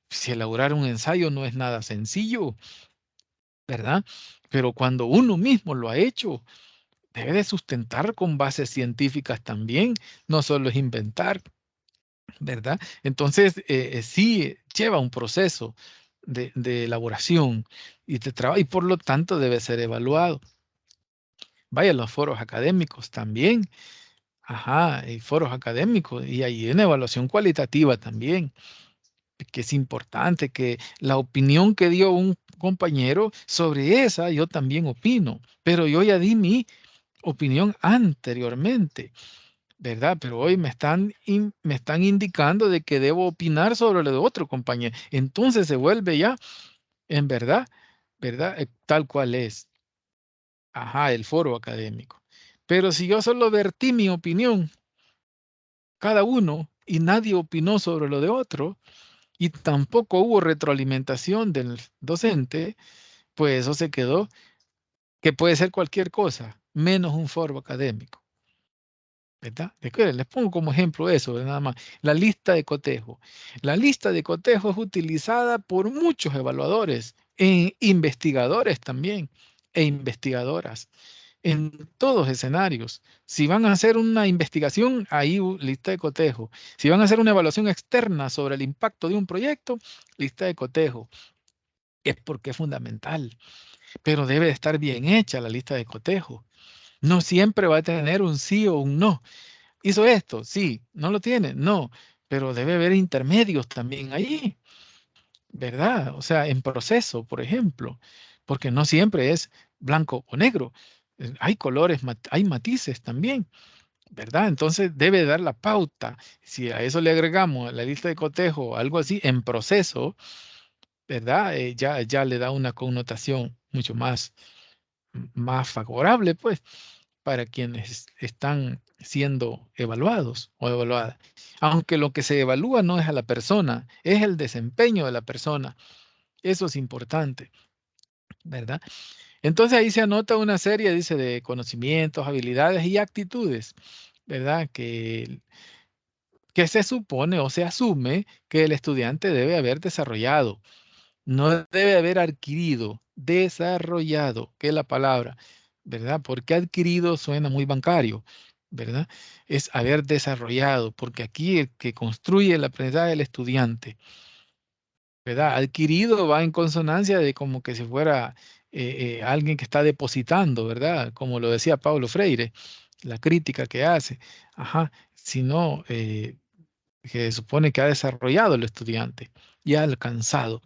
Si elaborar un ensayo no es nada sencillo, ¿verdad? Pero cuando uno mismo lo ha hecho, debe de sustentar con bases científicas también, no solo es inventar, ¿verdad? Entonces, sí lleva un proceso de elaboración y de trabajo y por lo tanto debe ser evaluado. Vaya, los foros académicos también. Ajá, hay foros académicos y hay una evaluación cualitativa también, que es importante que la opinión que dio un compañero sobre esa yo también opino, pero yo ya di mi opinión anteriormente, ¿verdad? Pero hoy me están indicando de que debo opinar sobre lo de otro compañero. Entonces se vuelve ya, en verdad, ¿verdad? Tal cual es. Ajá, el foro académico. Pero si yo solo vertí mi opinión, cada uno, y nadie opinó sobre lo de otro, y tampoco hubo retroalimentación del docente, pues eso se quedó, que puede ser cualquier cosa, menos un foro académico. ¿Verdad? Les pongo como ejemplo eso, nada más. La lista de cotejo. La lista de cotejo es utilizada por muchos evaluadores, investigadores también, e investigadoras, en todos escenarios. Si van a hacer una investigación, ahí lista de cotejo. Si van a hacer una evaluación externa sobre el impacto de un proyecto, lista de cotejo. es porque es fundamental, pero debe de estar bien hecha la lista de cotejo. No siempre va a tener un sí o un no. ¿Hizo esto? Sí. ¿No lo tiene? No. Pero debe haber intermedios también ahí, ¿verdad? O sea, en proceso, por ejemplo, porque no siempre es blanco o negro. Hay colores, hay matices también, ¿verdad? Entonces debe dar la pauta. Si a eso le agregamos a la lista de cotejo algo así en proceso, ¿verdad? Ya le da una connotación mucho más favorable, pues, para quienes están siendo evaluados o evaluadas. Aunque lo que se evalúa no es a la persona, es el desempeño de la persona. Eso es importante, ¿verdad? Entonces ahí se anota una serie, dice, de conocimientos, habilidades y actitudes, ¿verdad? Que se supone o se asume que el estudiante debe haber desarrollado. No debe haber adquirido, desarrollado, que es la palabra, ¿verdad? Porque adquirido suena muy bancario, ¿verdad? Es haber desarrollado, porque aquí el que construye el aprendizaje es el estudiante, ¿verdad? Adquirido va en consonancia de como que si fuera alguien que está depositando, ¿verdad? Como lo decía Paulo Freire, la crítica que hace, ajá, sino que supone que ha desarrollado el estudiante y ha alcanzado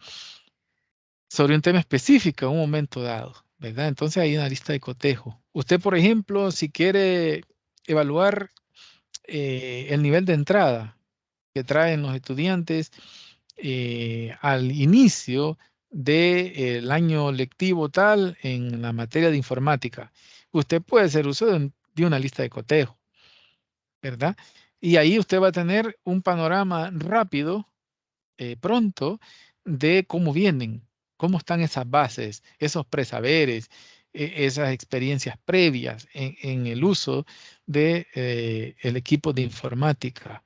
sobre un tema específico en un momento dado, ¿verdad? Entonces hay una lista de cotejo. Usted, por ejemplo, si quiere evaluar el nivel de entrada que traen los estudiantes al inicio del año lectivo tal en la materia de informática, usted puede hacer uso de una lista de cotejo, ¿verdad? Y ahí usted va a tener un panorama rápido pronto de cómo vienen, cómo están esas bases, esos presaberes, esas experiencias previas en el uso de el equipo de informática,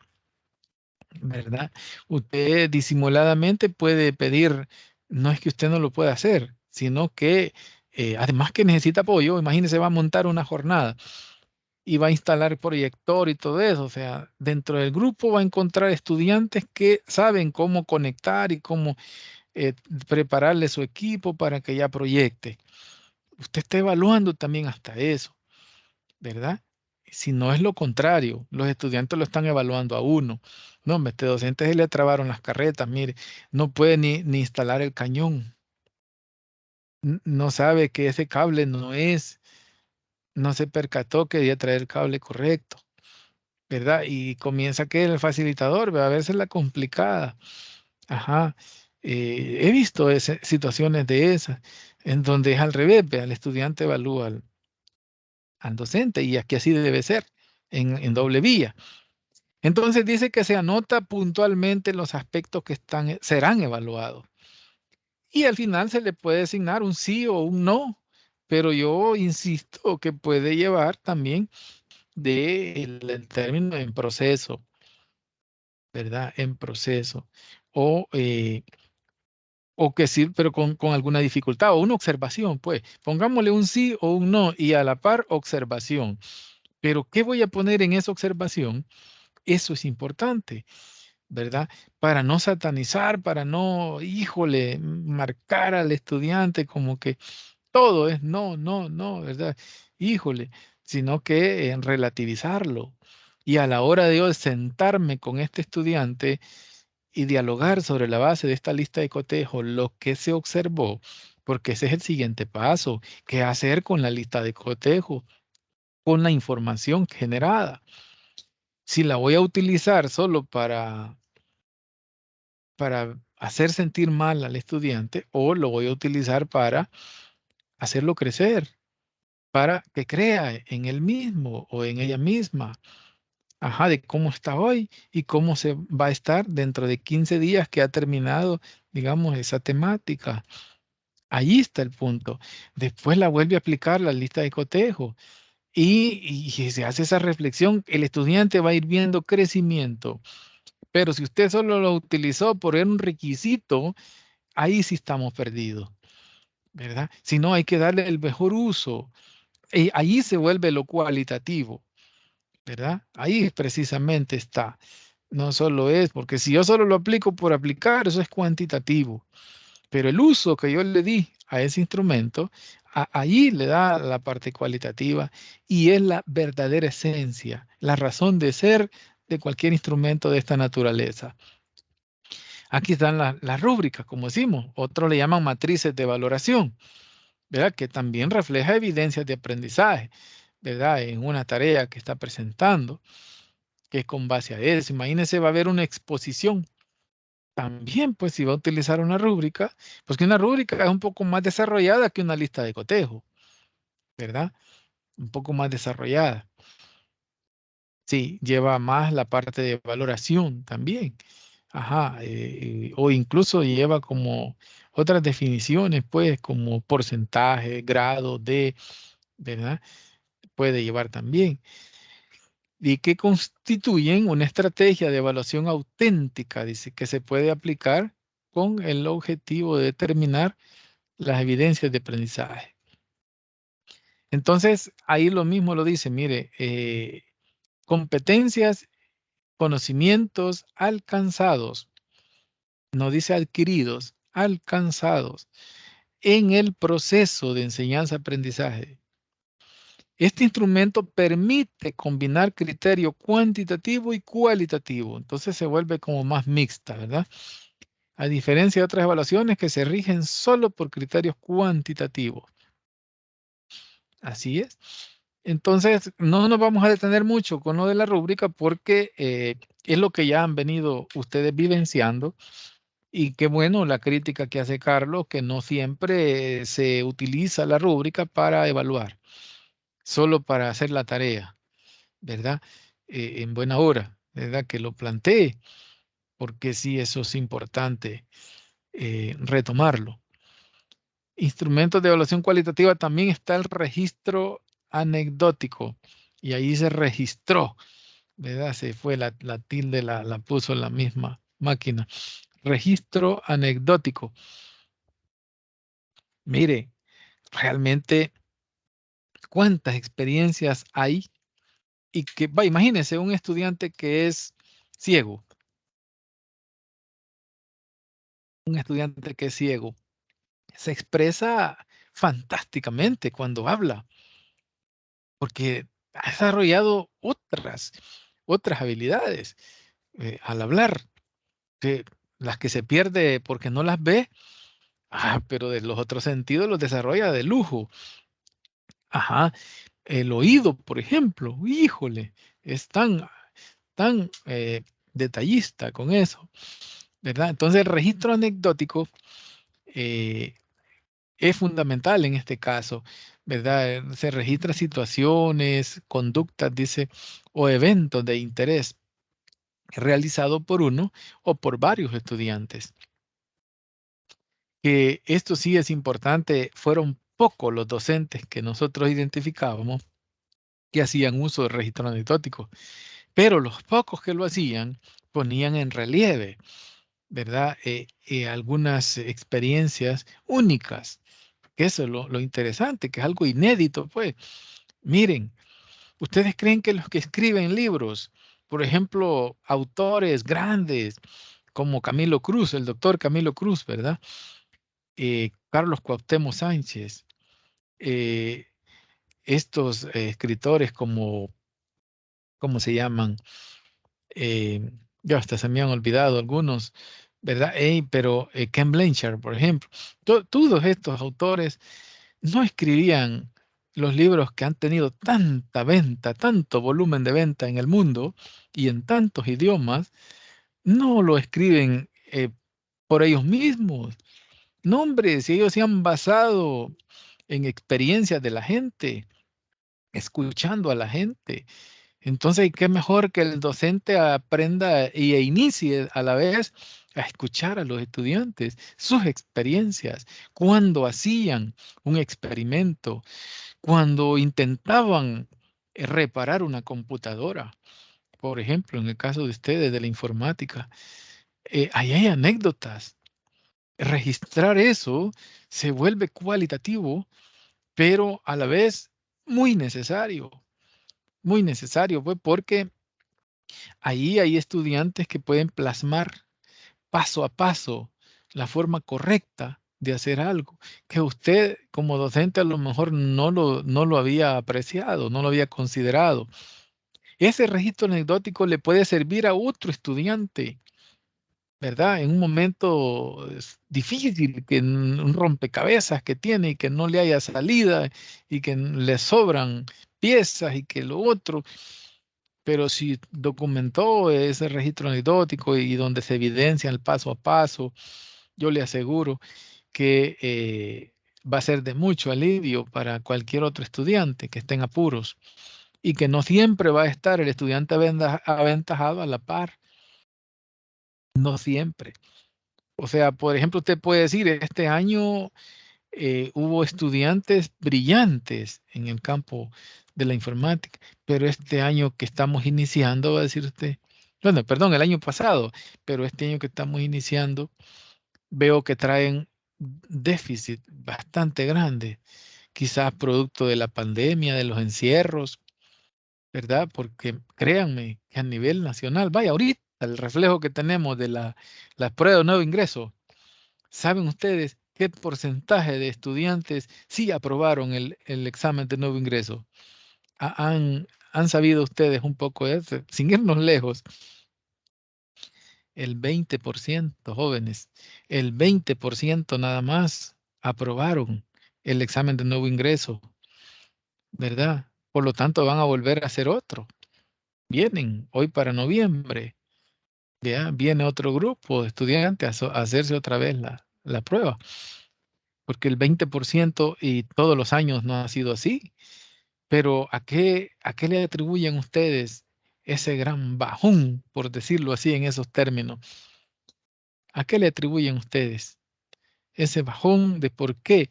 ¿verdad? Usted disimuladamente puede pedir, no es que usted no lo pueda hacer, sino que además que necesita apoyo, imagínese, va a montar una jornada y va a instalar proyector y todo eso. O sea, dentro del grupo va a encontrar estudiantes que saben cómo conectar y cómo prepararle su equipo para que ya proyecte. Usted está evaluando también hasta eso, ¿verdad? Si no es lo contrario, los estudiantes lo están evaluando a uno. No, hombre, este docente se le trabaron las carretas, mire, no puede ni instalar el cañón. No sabe que ese cable no se percató que debía traer el cable correcto, ¿verdad? Y comienza que el facilitador, a veces la complicada. Ajá. He visto situaciones de esas en donde es al revés, vea, el estudiante evalúa al docente y aquí así debe ser, en doble vía. Entonces dice que se anota puntualmente los aspectos que serán evaluados. Y al final se le puede asignar un sí o un no, pero yo insisto que puede llevar también el término en proceso, ¿verdad? En proceso. O que sí, pero con alguna dificultad o una observación, pues. Pongámosle un sí o un no y a la par observación. Pero ¿qué voy a poner en esa observación? Eso es importante, ¿verdad? Para no satanizar, para no, híjole, marcar al estudiante como que todo es no, no, no, ¿verdad? Híjole, sino que en relativizarlo. Y a la hora de yo sentarme con este estudiante y dialogar sobre la base de esta lista de cotejo lo que se observó, porque ese es el siguiente paso. ¿Qué hacer con la lista de cotejo? Con la información generada. Si la voy a utilizar solo para hacer sentir mal al estudiante o lo voy a utilizar para hacerlo crecer, para que crea en él mismo o en ella misma. Ajá, de cómo está hoy y cómo se va a estar dentro de 15 días que ha terminado, digamos, esa temática. Ahí está el punto. Después la vuelve a aplicar la lista de cotejo y se hace esa reflexión, el estudiante va a ir viendo crecimiento. Pero si usted solo lo utilizó por un requisito, ahí sí estamos perdidos, ¿verdad? Si no, hay que darle el mejor uso. Y ahí se vuelve lo cualitativo, ¿verdad? Ahí precisamente está. No solo es, porque si yo solo lo aplico por aplicar, eso es cuantitativo. Pero el uso que yo le di a ese instrumento, ahí le da la parte cualitativa y es la verdadera esencia, la razón de ser de cualquier instrumento de esta naturaleza. Aquí están las rúbricas, como decimos. Otros le llaman matrices de valoración, ¿verdad? Que también refleja evidencias de aprendizaje, ¿verdad? En una tarea que está presentando, que es con base a eso. Imagínense, va a haber una exposición. También, pues, si va a utilizar una rúbrica, pues que una rúbrica es un poco más desarrollada que una lista de cotejo, ¿verdad? Un poco más desarrollada. Sí, lleva más la parte de valoración también. Ajá, o incluso lleva como otras definiciones, pues, como porcentaje, grado de, ¿verdad? Puede llevar también. Y que constituyen una estrategia de evaluación auténtica, dice, que se puede aplicar con el objetivo de determinar las evidencias de aprendizaje. Entonces, ahí lo mismo lo dice, mire, competencias, conocimientos alcanzados, no dice adquiridos, alcanzados en el proceso de enseñanza-aprendizaje. Este instrumento permite combinar criterio cuantitativo y cualitativo, entonces se vuelve como más mixta, ¿verdad? A diferencia de otras evaluaciones que se rigen solo por criterios cuantitativos. Así es. Entonces, no nos vamos a detener mucho con lo de la rúbrica porque es lo que ya han venido ustedes vivenciando. Y qué bueno la crítica que hace Carlos, que no siempre se utiliza la rúbrica para evaluar, solo para hacer la tarea, ¿verdad? En buena hora, ¿verdad? Que lo plantee, porque sí, eso es importante retomarlo. Instrumentos de evaluación cualitativa también está el registro anecdótico, y ahí se registró, ¿verdad? Se fue la tilde, la puso en la misma máquina. Registro anecdótico. Mire, realmente cuántas experiencias hay y que, imagínense un estudiante que es ciego, se expresa fantásticamente cuando habla, porque ha desarrollado otras habilidades al hablar, que las que se pierde porque no las ve, pero de los otros sentidos los desarrolla de lujo. Ajá, el oído, por ejemplo, híjole, es tan detallista con eso, ¿verdad? Entonces el registro anecdótico es fundamental en este caso, ¿verdad? Se registra situaciones, conductas, dice, o eventos de interés realizado por uno o por varios estudiantes. Que esto sí es importante, fueron pocos los docentes que nosotros identificábamos que hacían uso del registro anecdótico, pero los pocos que lo hacían ponían en relieve, ¿verdad? Algunas experiencias únicas, que eso es lo interesante, que es algo inédito, pues. Miren, ¿ustedes creen que los que escriben libros, por ejemplo, autores grandes como Camilo Cruz, el doctor Camilo Cruz, ¿verdad? Carlos Cuauhtémoc Sánchez, estos escritores como, ¿cómo se llaman? Ya hasta se me han olvidado algunos, ¿verdad? Pero Ken Blanchard, por ejemplo, todos estos autores no escribían los libros que han tenido tanta venta, tanto volumen de venta en el mundo y en tantos idiomas, no lo escriben por ellos mismos. No, hombre, si ellos se han basado en experiencias de la gente, escuchando a la gente. Entonces, ¿qué mejor que el docente aprenda e inicie a la vez a escuchar a los estudiantes, sus experiencias, cuando hacían un experimento, cuando intentaban reparar una computadora, por ejemplo, en el caso de ustedes de la informática, ahí hay anécdotas. Registrar eso se vuelve cualitativo, pero a la vez muy necesario, pues, porque ahí hay estudiantes que pueden plasmar paso a paso la forma correcta de hacer algo, que usted como docente a lo mejor no lo había apreciado, no lo había considerado. Ese registro anecdótico le puede servir a otro estudiante, ¿verdad? En un momento difícil, que un rompecabezas que tiene y que no le haya salida y que le sobran piezas y que lo otro. Pero si documentó ese registro anecdótico y donde se evidencia el paso a paso, yo le aseguro que va a ser de mucho alivio para cualquier otro estudiante que esté en apuros y que no siempre va a estar el estudiante aventajado a la par, no siempre. O sea, por ejemplo, usted puede decir, este año hubo estudiantes brillantes en el campo de la informática, pero este año que estamos iniciando, va a decir usted, bueno, perdón, el año pasado, pero este año que estamos iniciando, veo que traen déficit bastante grande, quizás producto de la pandemia, de los encierros, ¿verdad? Porque créanme que a nivel nacional, vaya, ahorita el reflejo que tenemos de la prueba de nuevo ingreso, ¿saben ustedes qué porcentaje de estudiantes sí aprobaron el examen de nuevo ingreso? ¿Han sabido ustedes un poco de eso? Sin irnos lejos, el 20%, jóvenes, el 20% nada más aprobaron el examen de nuevo ingreso, ¿verdad? Por lo tanto, van a volver a hacer otro. Vienen hoy para noviembre, ya viene otro grupo de estudiantes a hacerse otra vez la prueba, porque el 20% y todos los años no ha sido así. Pero a qué le atribuyen ustedes ese gran bajón, por decirlo así en esos términos? ¿A qué le atribuyen ustedes ese bajón de por qué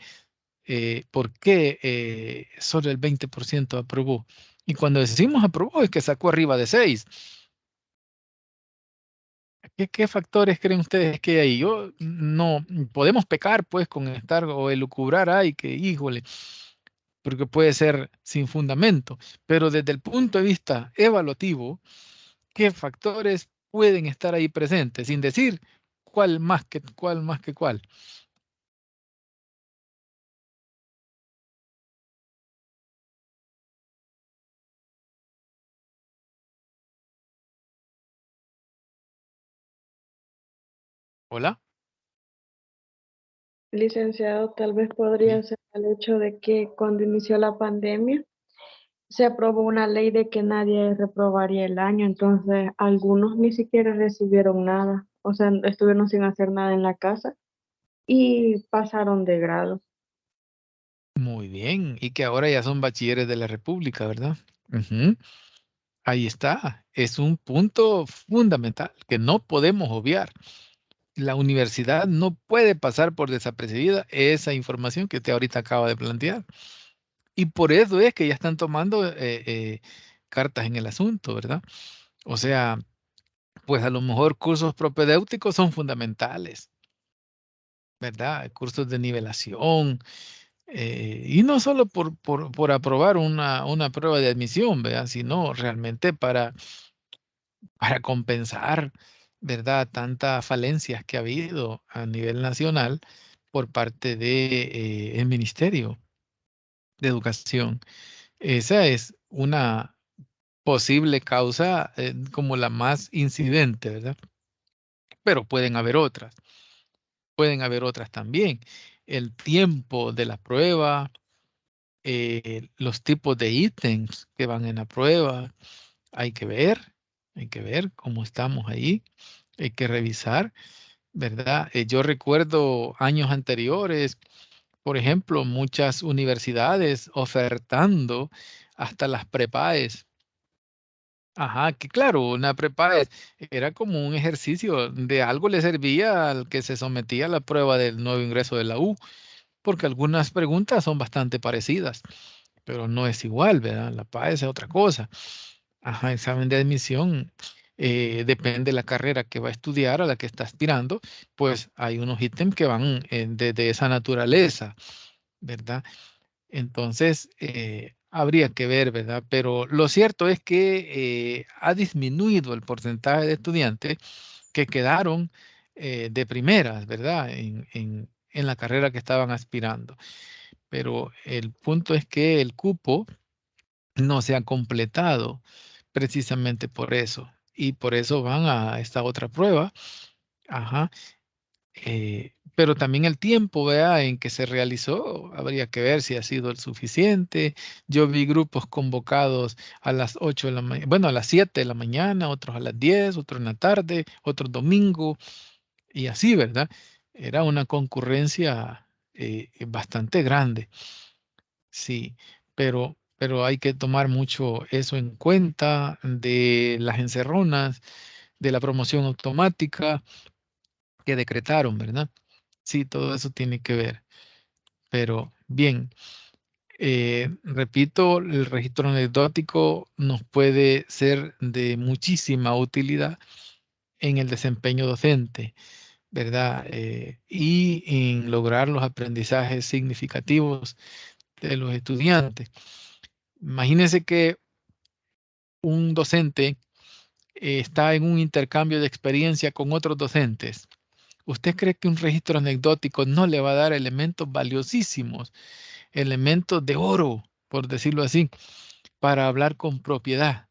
solo el 20% aprobó? Y cuando decimos aprobó es que sacó arriba de 6. ¿Qué factores creen ustedes que hay ahí? Yo no podemos pecar pues con estar o elucubrar, ay, que híjole, porque puede ser sin fundamento, pero desde el punto de vista evaluativo, ¿qué factores pueden estar ahí presentes? Sin decir cuál más que cuál. ¿Hola? Licenciado, tal vez Sí. podría ser el hecho de que cuando inició la pandemia se aprobó una ley de que nadie reprobaría el año, entonces algunos ni siquiera recibieron nada, o sea, estuvieron sin hacer nada en la casa y pasaron de grado. Muy bien. Y que ahora ya son bachilleres de la República, ¿verdad? Ujú. Ahí está. Es un punto fundamental que no podemos obviar. La universidad no puede pasar por desapercibida esa información que usted ahorita acaba de plantear. Y por eso es que ya están tomando cartas en el asunto, ¿verdad? O sea, pues a lo mejor cursos propedéuticos son fundamentales, ¿verdad? Cursos de nivelación, y no solo por aprobar una prueba de admisión, ¿verdad? Sino realmente para compensar, ¿verdad? Tantas falencias que ha habido a nivel nacional por parte de, el Ministerio de Educación. Esa es una posible causa, como la más incidente, ¿verdad? Pero pueden haber otras también. El tiempo de la prueba, los tipos de ítems que van en la prueba, hay hay que ver cómo estamos ahí, hay que revisar, ¿verdad? Yo recuerdo años anteriores, por ejemplo, muchas universidades ofertando hasta las prepaes. Ajá, que claro, una prepaes era como un ejercicio de algo le servía al que se sometía a la prueba del nuevo ingreso de la U, porque algunas preguntas son bastante parecidas, pero no es igual, ¿verdad? La PAES es otra cosa. Ajá, examen de admisión, depende de la carrera que va a estudiar, a la que está aspirando, pues hay unos ítems que van de esa naturaleza, ¿verdad? Entonces, habría que ver, ¿verdad? Pero lo cierto es que ha disminuido el porcentaje de estudiantes que quedaron de primeras, ¿verdad? En la carrera que estaban aspirando. Pero el punto es que el cupo no se ha completado precisamente por eso. Y por eso van a esta otra prueba. Ajá. Pero también el tiempo, vea, en que se realizó, habría que ver si ha sido el suficiente. Yo vi grupos convocados a las 8 de la mañana, bueno, a las 7 de la mañana, otros a las 10, otros en la tarde, otros domingo, y así, ¿verdad? Era una concurrencia bastante grande, sí, pero hay que tomar mucho eso en cuenta de las encerronas, de la promoción automática que decretaron, ¿verdad? Sí, todo eso tiene que ver. Pero bien, repito, el registro anecdótico nos puede ser de muchísima utilidad en el desempeño docente, ¿verdad? Y en lograr los aprendizajes significativos de los estudiantes. Imagínense que un docente está en un intercambio de experiencia con otros docentes. ¿Usted cree que un registro anecdótico no le va a dar elementos valiosísimos, elementos de oro, por decirlo así, para hablar con propiedad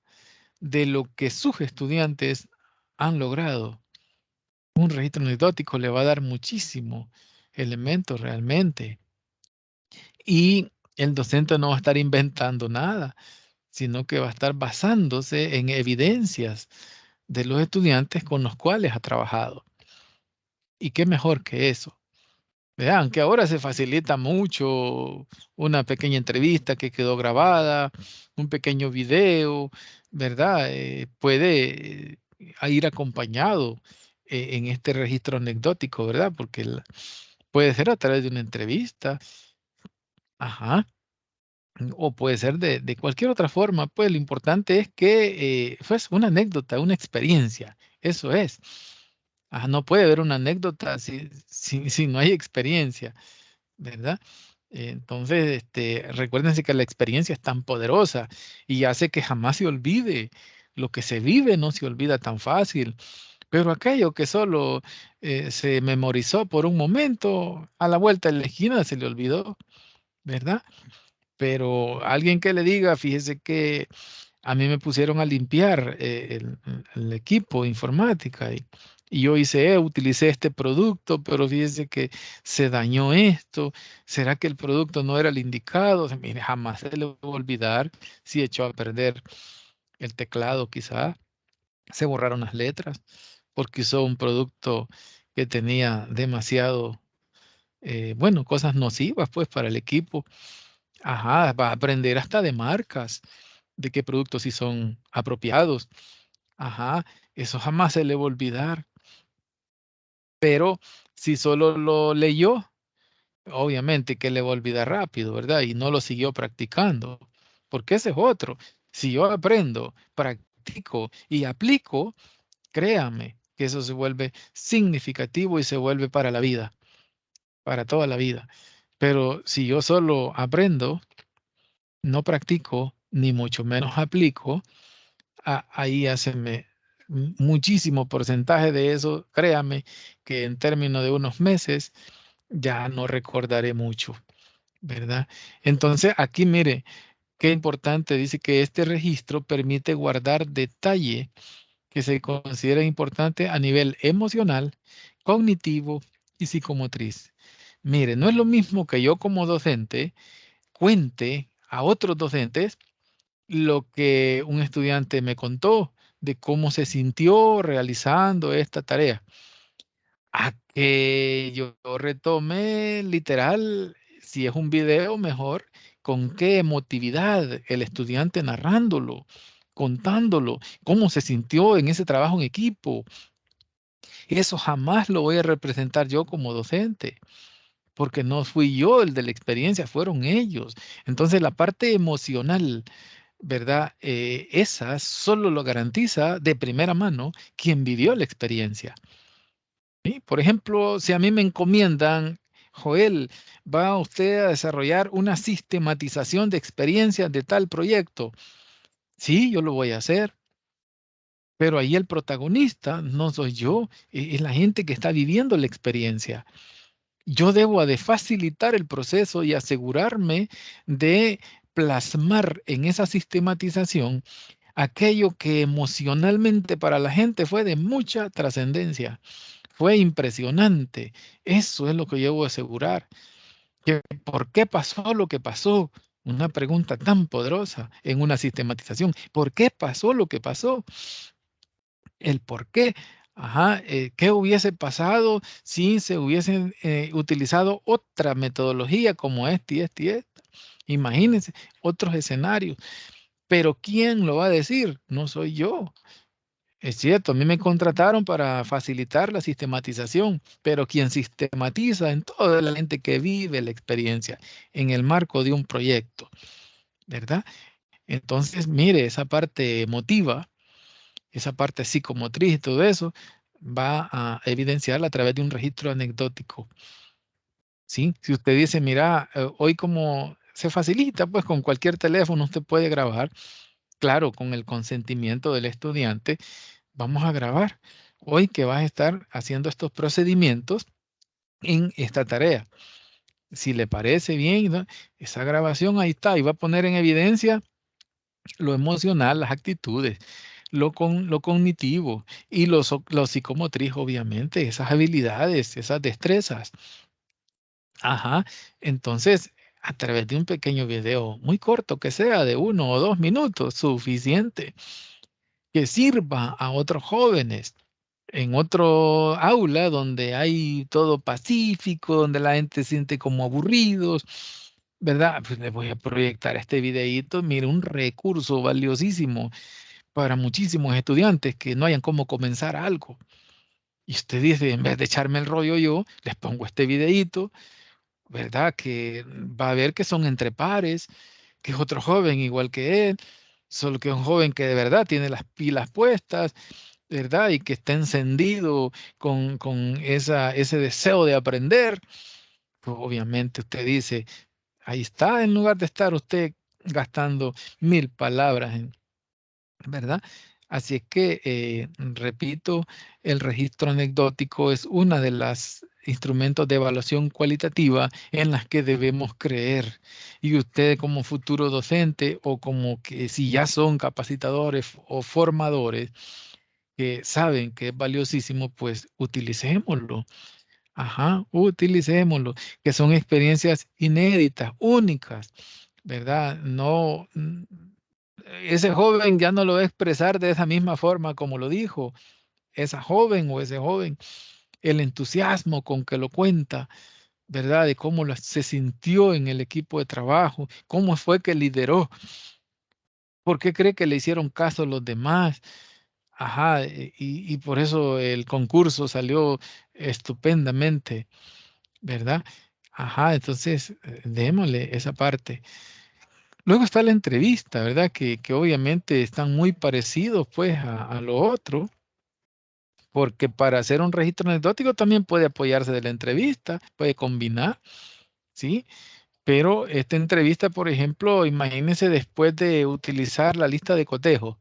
de lo que sus estudiantes han logrado? Un registro anecdótico le va a dar muchísimo elementos realmente. Y el docente no va a estar inventando nada, sino que va a estar basándose en evidencias de los estudiantes con los cuales ha trabajado. ¿Y qué mejor que eso? Vean que ahora se facilita mucho una pequeña entrevista que quedó grabada, un pequeño video, ¿verdad? Puede ir acompañado en este registro anecdótico, ¿verdad? Porque puede ser a través de una entrevista, ajá, o puede ser de cualquier otra forma. Pues lo importante es que pues una anécdota, una experiencia, eso es. No puede haber una anécdota si no hay experiencia, ¿verdad? Entonces, recuérdense que la experiencia es tan poderosa y hace que jamás se olvide. Lo que se vive no se olvida tan fácil, pero aquello que solo se memorizó por un momento, a la vuelta de la esquina se le olvidó, ¿verdad? Pero alguien que le diga, fíjese que a mí me pusieron a limpiar el equipo de informática y yo utilicé este producto, pero fíjese que se dañó esto. ¿Será que el producto no era el indicado? O sea, mire, jamás se le va a olvidar si echó a perder el teclado, quizá se borraron las letras porque usó un producto que tenía demasiado, bueno, cosas nocivas pues para el equipo. Ajá, va a aprender hasta de marcas, de qué productos sí son apropiados. Ajá, eso jamás se le va a olvidar. Pero si solo lo leyó, obviamente que le va a olvidar rápido, ¿verdad? Y no lo siguió practicando. Porque ese es otro. Si yo aprendo, practico y aplico, créame que eso se vuelve significativo y se vuelve para la vida, para toda la vida. Pero si yo solo aprendo, no practico, ni mucho menos aplico, ahí haceme muchísimo porcentaje de eso, créame que en términos de unos meses ya no recordaré mucho, ¿verdad? Entonces, aquí mire, qué importante, dice que este registro permite guardar detalle que se considera importante a nivel emocional, cognitivo y psicomotriz. Mire, no es lo mismo que yo como docente cuente a otros docentes lo que un estudiante me contó de cómo se sintió realizando esta tarea. A que yo retome literal, si es un video, mejor, con qué emotividad el estudiante narrándolo, contándolo, cómo se sintió en ese trabajo en equipo. Eso jamás lo voy a representar yo como docente, porque no fui yo el de la experiencia, fueron ellos. Entonces, la parte emocional, ¿verdad? Esa solo lo garantiza de primera mano quien vivió la experiencia. ¿Sí? Por ejemplo, si a mí me encomiendan, Joel, va usted a desarrollar una sistematización de experiencias de tal proyecto. Sí, yo lo voy a hacer. Pero ahí el protagonista no soy yo, es la gente que está viviendo la experiencia. Yo debo de facilitar el proceso y asegurarme de plasmar en esa sistematización aquello que emocionalmente para la gente fue de mucha trascendencia, fue impresionante. Eso es lo que yo debo asegurar. ¿Por qué pasó lo que pasó? Una pregunta tan poderosa en una sistematización. ¿Por qué pasó lo que pasó? El por qué. Ajá, ¿qué hubiese pasado si se hubiesen utilizado otra metodología como este y este y esta? Imagínense otros escenarios. Pero ¿quién lo va a decir? No soy yo. Es cierto, a mí me contrataron para facilitar la sistematización, pero quien sistematiza en toda la gente que vive la experiencia en el marco de un proyecto, ¿verdad? Entonces, mire, esa parte emotiva, esa parte psicomotriz y todo eso va a evidenciarla a través de un registro anecdótico. ¿Sí? Si usted dice, mira, hoy como se facilita, pues con cualquier teléfono usted puede grabar, claro, con el consentimiento del estudiante, vamos a grabar. Hoy que vas a estar haciendo estos procedimientos en esta tarea. Si le parece bien, ¿no? Esa grabación ahí está y va a poner en evidencia lo emocional, las actitudes, lo cognitivo y lo psicomotriz, obviamente, esas habilidades, esas destrezas. Ajá. Entonces, a través de un pequeño video, muy corto que sea, de 1 o 2 minutos, suficiente, que sirva a otros jóvenes en otro aula donde hay todo pacífico, donde la gente se siente como aburridos, ¿verdad? Pues les voy a proyectar este videíto, mire, un recurso valiosísimo para muchísimos estudiantes que no hayan cómo comenzar algo. Y usted dice, en vez de echarme el rollo yo, les pongo este videíto, ¿verdad? Que va a ver que son entre pares, que es otro joven igual que él, solo que es un joven que de verdad tiene las pilas puestas, ¿verdad? Y que está encendido con ese deseo de aprender. Pues obviamente usted dice, ahí está, en lugar de estar usted gastando 1000 palabras en, ¿verdad? Así es que, repito, el registro anecdótico es una de las instrumentos de evaluación cualitativa en las que debemos creer. Y usted como futuro docente o como que si ya son capacitadores o formadores que saben que es valiosísimo, pues utilicémoslo. Ajá, utilicémoslo, que son experiencias inéditas, únicas, ¿verdad? No, ese joven ya no lo va a expresar de esa misma forma como lo dijo esa joven o ese joven, el entusiasmo con que lo cuenta, ¿verdad? De cómo se sintió en el equipo de trabajo, cómo fue que lideró, por qué cree que le hicieron caso los demás. Ajá, y por eso el concurso salió estupendamente, ¿verdad? Ajá, entonces démosle esa parte. Luego está la entrevista, ¿verdad? Que obviamente están muy parecidos pues a lo otro, porque para hacer un registro anecdótico también puede apoyarse de la entrevista, puede combinar, ¿sí? Pero esta entrevista, por ejemplo, imagínense después de utilizar la lista de cotejo,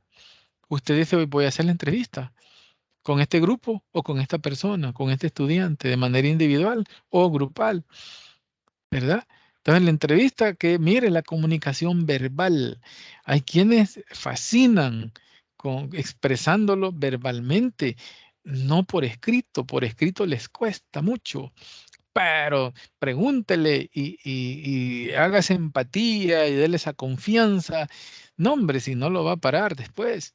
usted dice, hoy voy a hacer la entrevista con este grupo o con esta persona, con este estudiante, de manera individual o grupal, ¿verdad? Entonces, la entrevista, que mire la comunicación verbal. Hay quienes fascinan expresándolo verbalmente, no por escrito. Por escrito les cuesta mucho, pero pregúntele y hágase empatía y déle esa confianza. No, hombre, si no lo va a parar después.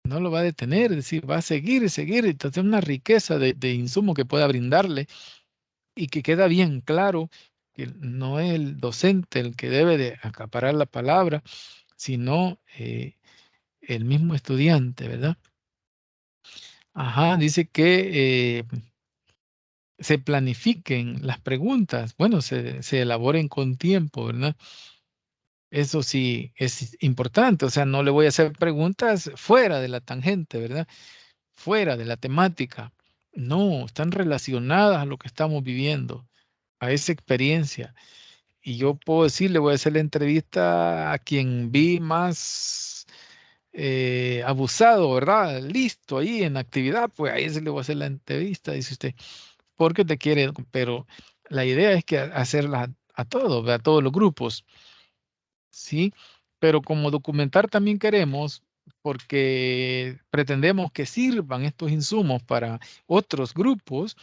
No lo va a detener, es decir, va a seguir, seguir. Entonces, una riqueza de insumo que pueda brindarle y que queda bien claro que no es el docente el que debe de acaparar la palabra, sino el mismo estudiante, ¿verdad? Ajá, dice que se planifiquen las preguntas, bueno, se elaboren con tiempo, ¿verdad? Eso sí es importante, o sea, no le voy a hacer preguntas fuera de la tangente, ¿verdad? Fuera de la temática. No, están relacionadas a lo que estamos viviendo, a esa experiencia. Y yo puedo decir, le voy a hacer la entrevista a quien vi más abusado, ¿verdad? Listo, ahí en actividad, pues ahí se le va a hacer la entrevista, dice usted, porque te quiere, pero la idea es que hacerla a todos, a todos los grupos, ¿sí? Pero como documentar también queremos, porque pretendemos que sirvan estos insumos para otros grupos,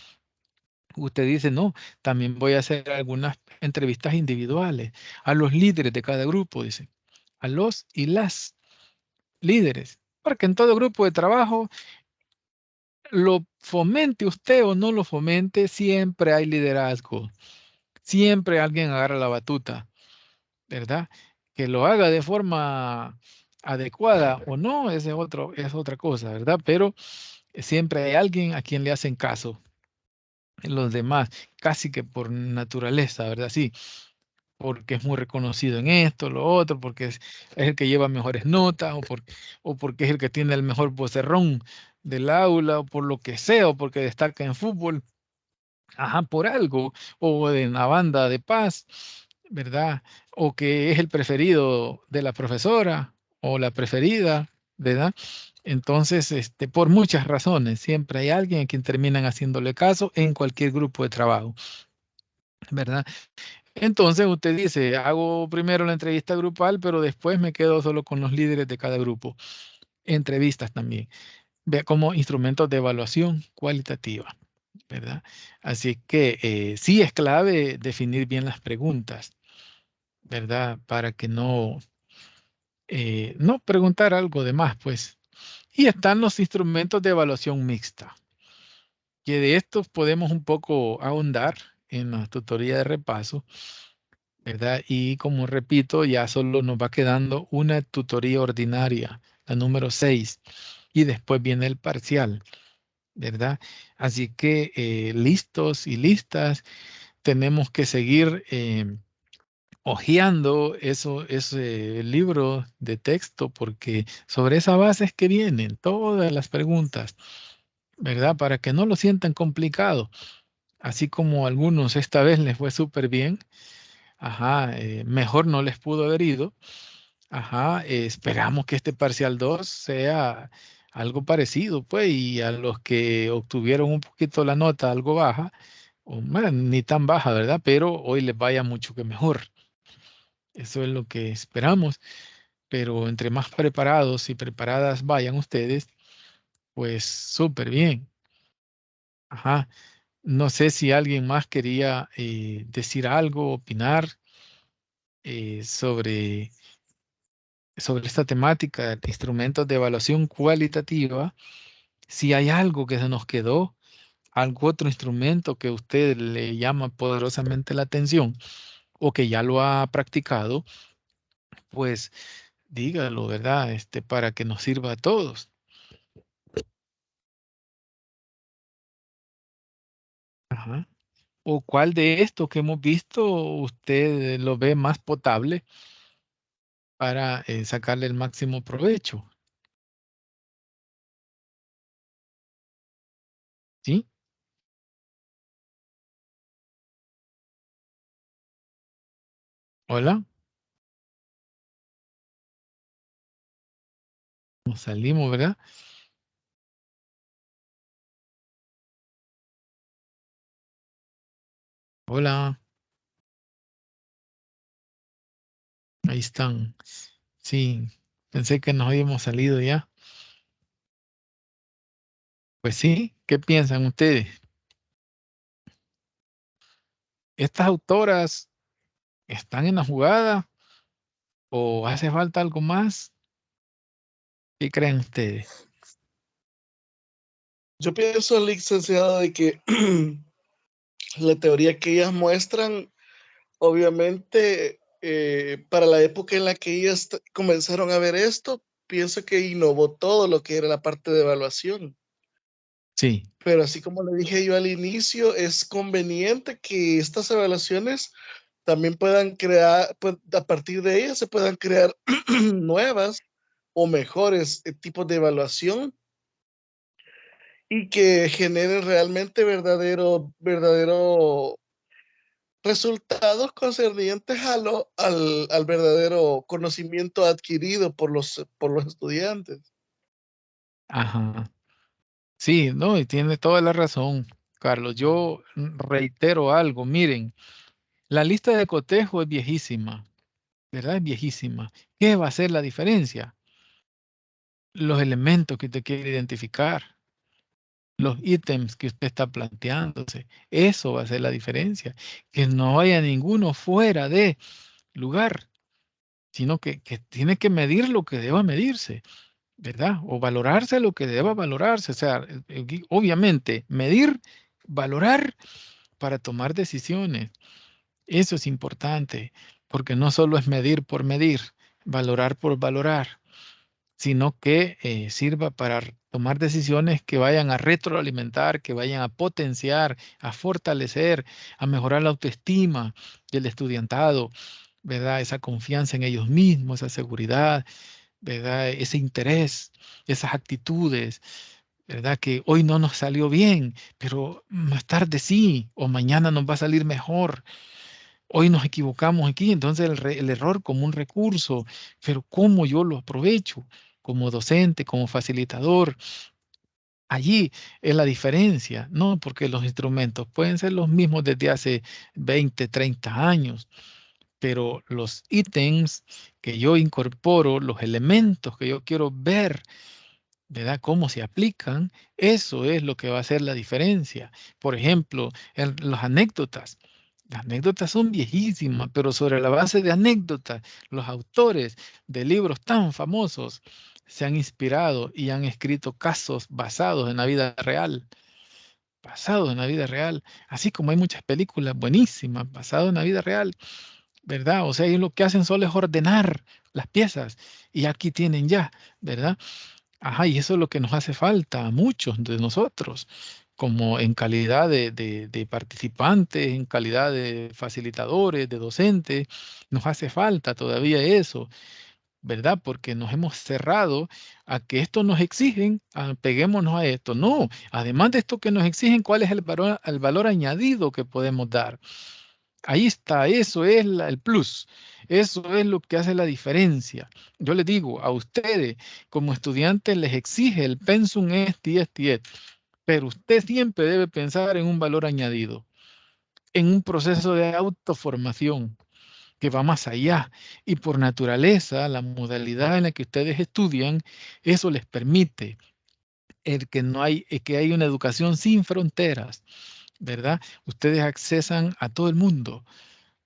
usted dice, no, también voy a hacer algunas entrevistas individuales a los líderes de cada grupo, dice, a los y las líderes, porque en todo grupo de trabajo, lo fomente usted o no lo fomente, siempre hay liderazgo, siempre alguien agarra la batuta, ¿verdad? Que lo haga de forma adecuada o no, es otra cosa, ¿verdad? Pero siempre hay alguien a quien le hacen caso. Los demás, casi que por naturaleza, ¿verdad? Sí, porque es muy reconocido en esto, lo otro, porque es el que lleva mejores notas, o porque es el que tiene el mejor vocerrón del aula, o por lo que sea, o porque destaca en fútbol, ajá, por algo, o en la banda de paz, ¿verdad? O que es el preferido de la profesora, o la preferida, ¿verdad? Entonces, por muchas razones, siempre hay alguien a quien terminan haciéndole caso en cualquier grupo de trabajo, ¿verdad? Entonces usted dice, hago primero la entrevista grupal, pero después me quedo solo con los líderes de cada grupo. Entrevistas también. Vea como instrumentos de evaluación cualitativa, ¿verdad? Así que sí es clave definir bien las preguntas, ¿verdad? Para que no preguntar algo de más, pues. Y están los instrumentos de evaluación mixta, que de estos podemos un poco ahondar en la tutoría de repaso, ¿verdad? Y como repito, ya solo nos va quedando una tutoría ordinaria, la número 6, y después viene el parcial, ¿verdad? Así que listos y listas, tenemos que seguir hojeando ese libro de texto, porque sobre esa base es que vienen todas las preguntas, ¿verdad? Para que no lo sientan complicado, así como a algunos esta vez les fue súper bien. Ajá, mejor no les pudo haber ido. Ajá, esperamos que este parcial 2 sea algo parecido, pues, y a los que obtuvieron un poquito la nota algo baja, o bueno, ni tan baja, ¿verdad? Pero hoy les vaya mucho que mejor. Eso es lo que esperamos, pero entre más preparados y preparadas vayan ustedes, pues súper bien. Ajá, no sé si alguien más quería decir algo, opinar sobre esta temática de instrumentos de evaluación cualitativa. Si hay algo que se nos quedó, algún otro instrumento que usted le llama poderosamente la atención o que ya lo ha practicado, pues dígalo, ¿verdad? Para que nos sirva a todos. Ajá. ¿O cuál de estos que hemos visto usted lo ve más potable para sacarle el máximo provecho? ¿Sí? Hola, nos salimos, ¿verdad? Hola, ahí están. Sí, pensé que nos habíamos salido ya. Pues sí, ¿qué piensan ustedes? ¿Estas autoras están en la jugada o hace falta algo más? ¿Qué creen ustedes? Yo pienso, licenciado, de que la teoría que ellas muestran, obviamente, para la época en la que ellas comenzaron a ver esto, pienso que innovó todo lo que era la parte de evaluación. Sí, Pero así como le dije yo al inicio, es conveniente que estas evaluaciones también puedan crear, pues, a partir de ellas se puedan crear nuevas o mejores tipos de evaluación y que generen realmente verdadero resultados concernientes al verdadero conocimiento adquirido por los estudiantes. Ajá. Sí, no, y tiene toda la razón, Carlos. Yo reitero algo, miren, la lista de cotejo es viejísima, ¿verdad? Es viejísima. ¿Qué va a ser la diferencia? Los elementos que usted quiere identificar, los ítems que usted está planteándose. Eso va a ser la diferencia. Que no haya ninguno fuera de lugar, sino que tiene que medir lo que deba medirse, ¿verdad? O valorarse lo que deba valorarse. O sea, obviamente, medir, valorar para tomar decisiones. Eso es importante, porque no solo es medir por medir, valorar por valorar, sino que sirva para tomar decisiones que vayan a retroalimentar, que vayan a potenciar, a fortalecer, a mejorar la autoestima del estudiantado, ¿verdad? Esa confianza en ellos mismos, esa seguridad, ¿verdad? Ese interés, esas actitudes, ¿verdad? Que hoy no nos salió bien, pero más tarde sí, o mañana nos va a salir mejor. Hoy nos equivocamos aquí, entonces el error como un recurso, pero ¿cómo yo lo aprovecho? Como docente, como facilitador. Allí es la diferencia, ¿no? Porque los instrumentos pueden ser los mismos desde hace 20, 30 años, pero los ítems que yo incorporo, los elementos que yo quiero ver, ¿verdad? Cómo se aplican, eso es lo que va a hacer la diferencia. Por ejemplo, las anécdotas. Las anécdotas son viejísimas, pero sobre la base de anécdotas, los autores de libros tan famosos se han inspirado y han escrito casos basados en la vida real, basados en la vida real, así como hay muchas películas buenísimas basadas en la vida real, ¿verdad? O sea, ellos lo que hacen solo es ordenar las piezas y aquí tienen ya, ¿verdad? Ajá, y eso es lo que nos hace falta a muchos de nosotros, como en calidad de participantes, en calidad de facilitadores, de docentes, nos hace falta todavía eso, ¿verdad? Porque nos hemos cerrado a que esto nos exigen, peguémonos a esto. No, además de esto que nos exigen, ¿cuál es el valor añadido que podemos dar? Ahí está, eso es el plus, eso es lo que hace la diferencia. Yo les digo, a ustedes como estudiantes les exige el pensum este y este y este, pero usted siempre debe pensar en un valor añadido, en un proceso de autoformación que va más allá. Y por naturaleza, la modalidad en la que ustedes estudian, eso les permite que hay una educación sin fronteras, ¿verdad? Ustedes accesan a todo el mundo,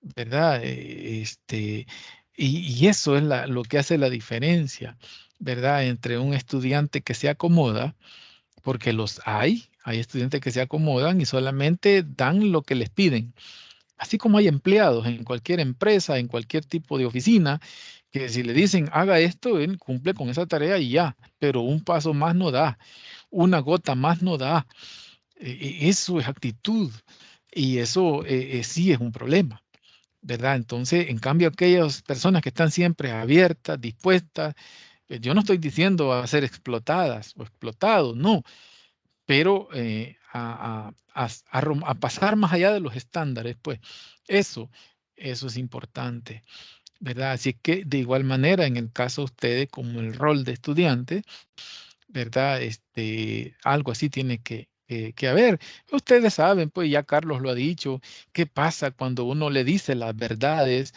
¿verdad? Y eso es lo que hace la diferencia, ¿verdad? Entre un estudiante que se acomoda, porque hay estudiantes que se acomodan y solamente dan lo que les piden. Así como hay empleados en cualquier empresa, en cualquier tipo de oficina, que si le dicen haga esto, él cumple con esa tarea y ya, pero un paso más no da, una gota más no da. Eso es actitud y eso sí es un problema. ¿Verdad? Entonces, en cambio, aquellas personas que están siempre abiertas, dispuestas, yo no estoy diciendo a ser explotadas o explotados, no, pero a pasar más allá de los estándares, pues eso, eso es importante, ¿verdad? Así que de igual manera, en el caso de ustedes, como el rol de estudiante, ¿verdad? Algo así tiene que haber. Ustedes saben, pues ya Carlos lo ha dicho, qué pasa cuando uno le dice las verdades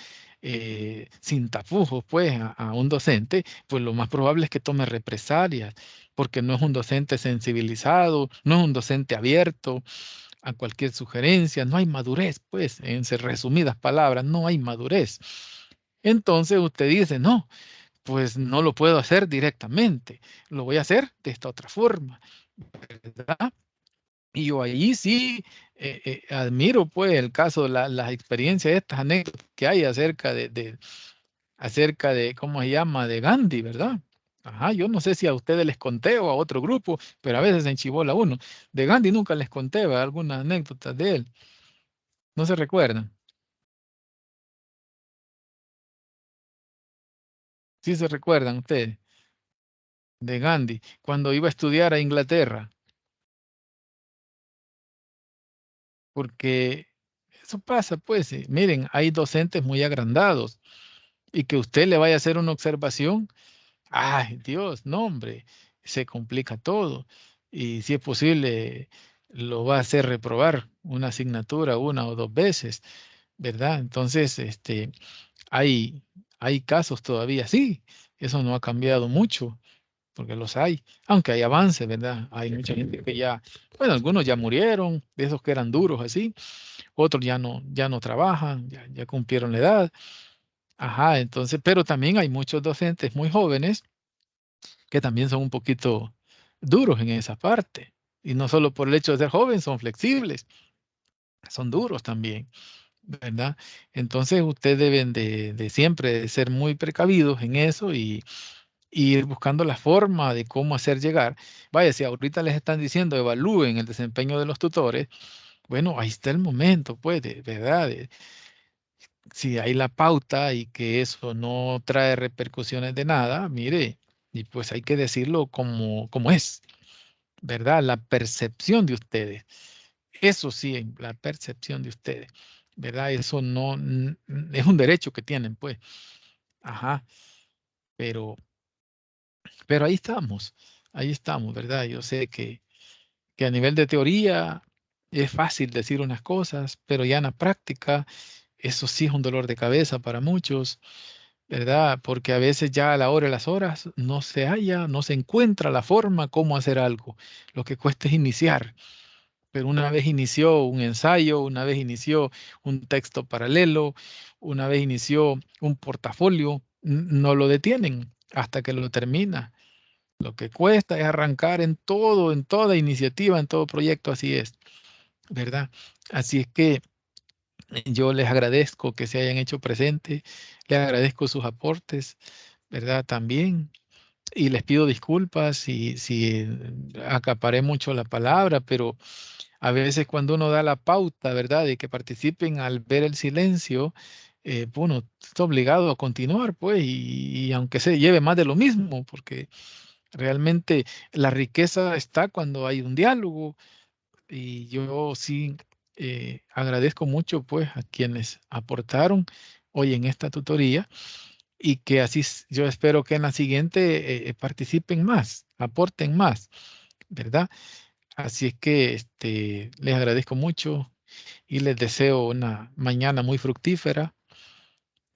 sin tapujos, pues, a un docente, pues lo más probable es que tome represalias, porque no es un docente sensibilizado, no es un docente abierto a cualquier sugerencia, no hay madurez, pues, en resumidas palabras, no hay madurez. Entonces usted dice, no, pues no lo puedo hacer directamente, lo voy a hacer de esta otra forma, ¿verdad? Y yo ahí sí admiro pues el caso, las experiencias, estas anécdotas que hay acerca de, ¿cómo se llama? De Gandhi, ¿verdad? Ajá, yo no sé si a ustedes les conté o a otro grupo, pero a veces se enchivola uno. De Gandhi nunca les conté, ¿verdad? Algunas anécdotas de él. ¿No se recuerdan? Sí se recuerdan ustedes de Gandhi, cuando iba a estudiar a Inglaterra, porque eso pasa, pues. Miren, hay docentes muy agrandados y que usted le vaya a hacer una observación. Ay, Dios, no, hombre, se complica todo. Y si es posible, lo va a hacer reprobar una asignatura 1 o 2 veces, ¿verdad? Entonces, hay, hay casos todavía, sí, eso no ha cambiado mucho, porque los hay, aunque hay avance, ¿verdad? Hay mucha gente que ya, bueno, algunos ya murieron, de esos que eran duros así, otros ya no trabajan, ya cumplieron la edad. Ajá, entonces, pero también hay muchos docentes muy jóvenes que también son un poquito duros en esa parte. Y no solo por el hecho de ser joven, son flexibles, son duros también, ¿verdad? Entonces, ustedes deben de siempre ser muy precavidos en eso y ir buscando la forma de cómo hacer llegar. Vaya, si ahorita les están diciendo evalúen el desempeño de los tutores, bueno, ahí está el momento, pues, ¿verdad? Si hay la pauta y que eso no trae repercusiones de nada, mire, y pues hay que decirlo como es, ¿verdad? La percepción de ustedes. Eso sí, la percepción de ustedes, ¿verdad? Eso no es un derecho que tienen, pues. Ajá, pero ahí estamos, ¿verdad? Yo sé que a nivel de teoría es fácil decir unas cosas, pero ya en la práctica, eso sí es un dolor de cabeza para muchos, ¿verdad? Porque a veces ya a la hora de las horas no se halla, no se encuentra la forma cómo hacer algo. Lo que cuesta es iniciar. Pero una vez inició un ensayo, una vez inició un texto paralelo, una vez inició un portafolio, no lo detienen hasta que lo termina. Lo que cuesta es arrancar en todo, en toda iniciativa, en todo proyecto, así es, ¿verdad? Así es que yo les agradezco que se hayan hecho presentes, les agradezco sus aportes, ¿verdad? También. Y les pido disculpas si acaparé mucho la palabra, pero a veces cuando uno da la pauta, ¿verdad? De que participen al ver el silencio, bueno, está obligado a continuar, pues, y aunque se lleve más de lo mismo, porque realmente la riqueza está cuando hay un diálogo, y yo sí agradezco mucho, pues, a quienes aportaron hoy en esta tutoría, y que así yo espero que en la siguiente participen más, aporten más, ¿verdad? Así es que les agradezco mucho y les deseo una mañana muy fructífera,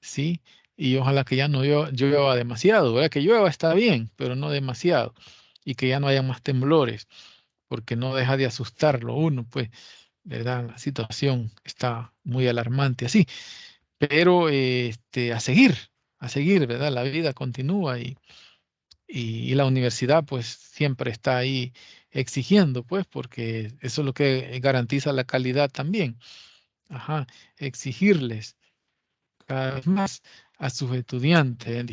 ¿sí? Y ojalá que ya no llueva demasiado, ¿verdad? Que llueva está bien, pero no demasiado. Y que ya no haya más temblores, porque no deja de asustarlo uno, pues, ¿verdad? La situación está muy alarmante así. Pero a seguir, ¿verdad? La vida continúa y la universidad pues siempre está ahí exigiendo, pues, porque eso es lo que garantiza la calidad también. Ajá, exigirles cada vez más a sus estudiantes en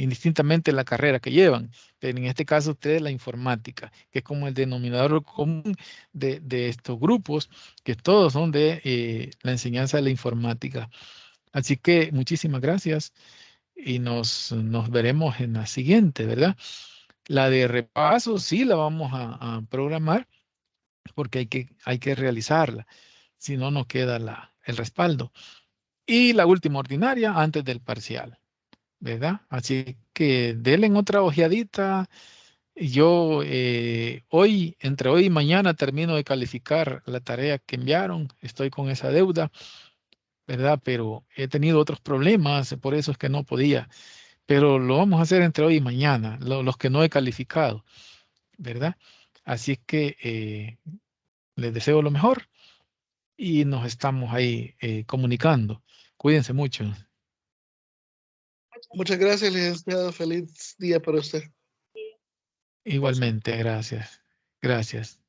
indistintamente la carrera que llevan, pero en este caso ustedes la informática, que es como el denominador común de estos grupos, que todos son de la enseñanza de la informática. Así que muchísimas gracias y nos veremos en la siguiente, ¿verdad? La de repaso sí la vamos a programar porque hay que realizarla, si no, no queda el respaldo. Y la última ordinaria antes del parcial, ¿verdad? Así que denle otra ojeadita. Yo entre hoy y mañana termino de calificar la tarea que enviaron, estoy con esa deuda, ¿verdad? Pero he tenido otros problemas, por eso es que no podía. Pero lo vamos a hacer entre hoy y mañana, los que no he calificado, ¿verdad? Así es que les deseo lo mejor y nos estamos ahí comunicando. Cuídense mucho. Muchas gracias, licenciado. Feliz día para usted. Igualmente, gracias. Gracias.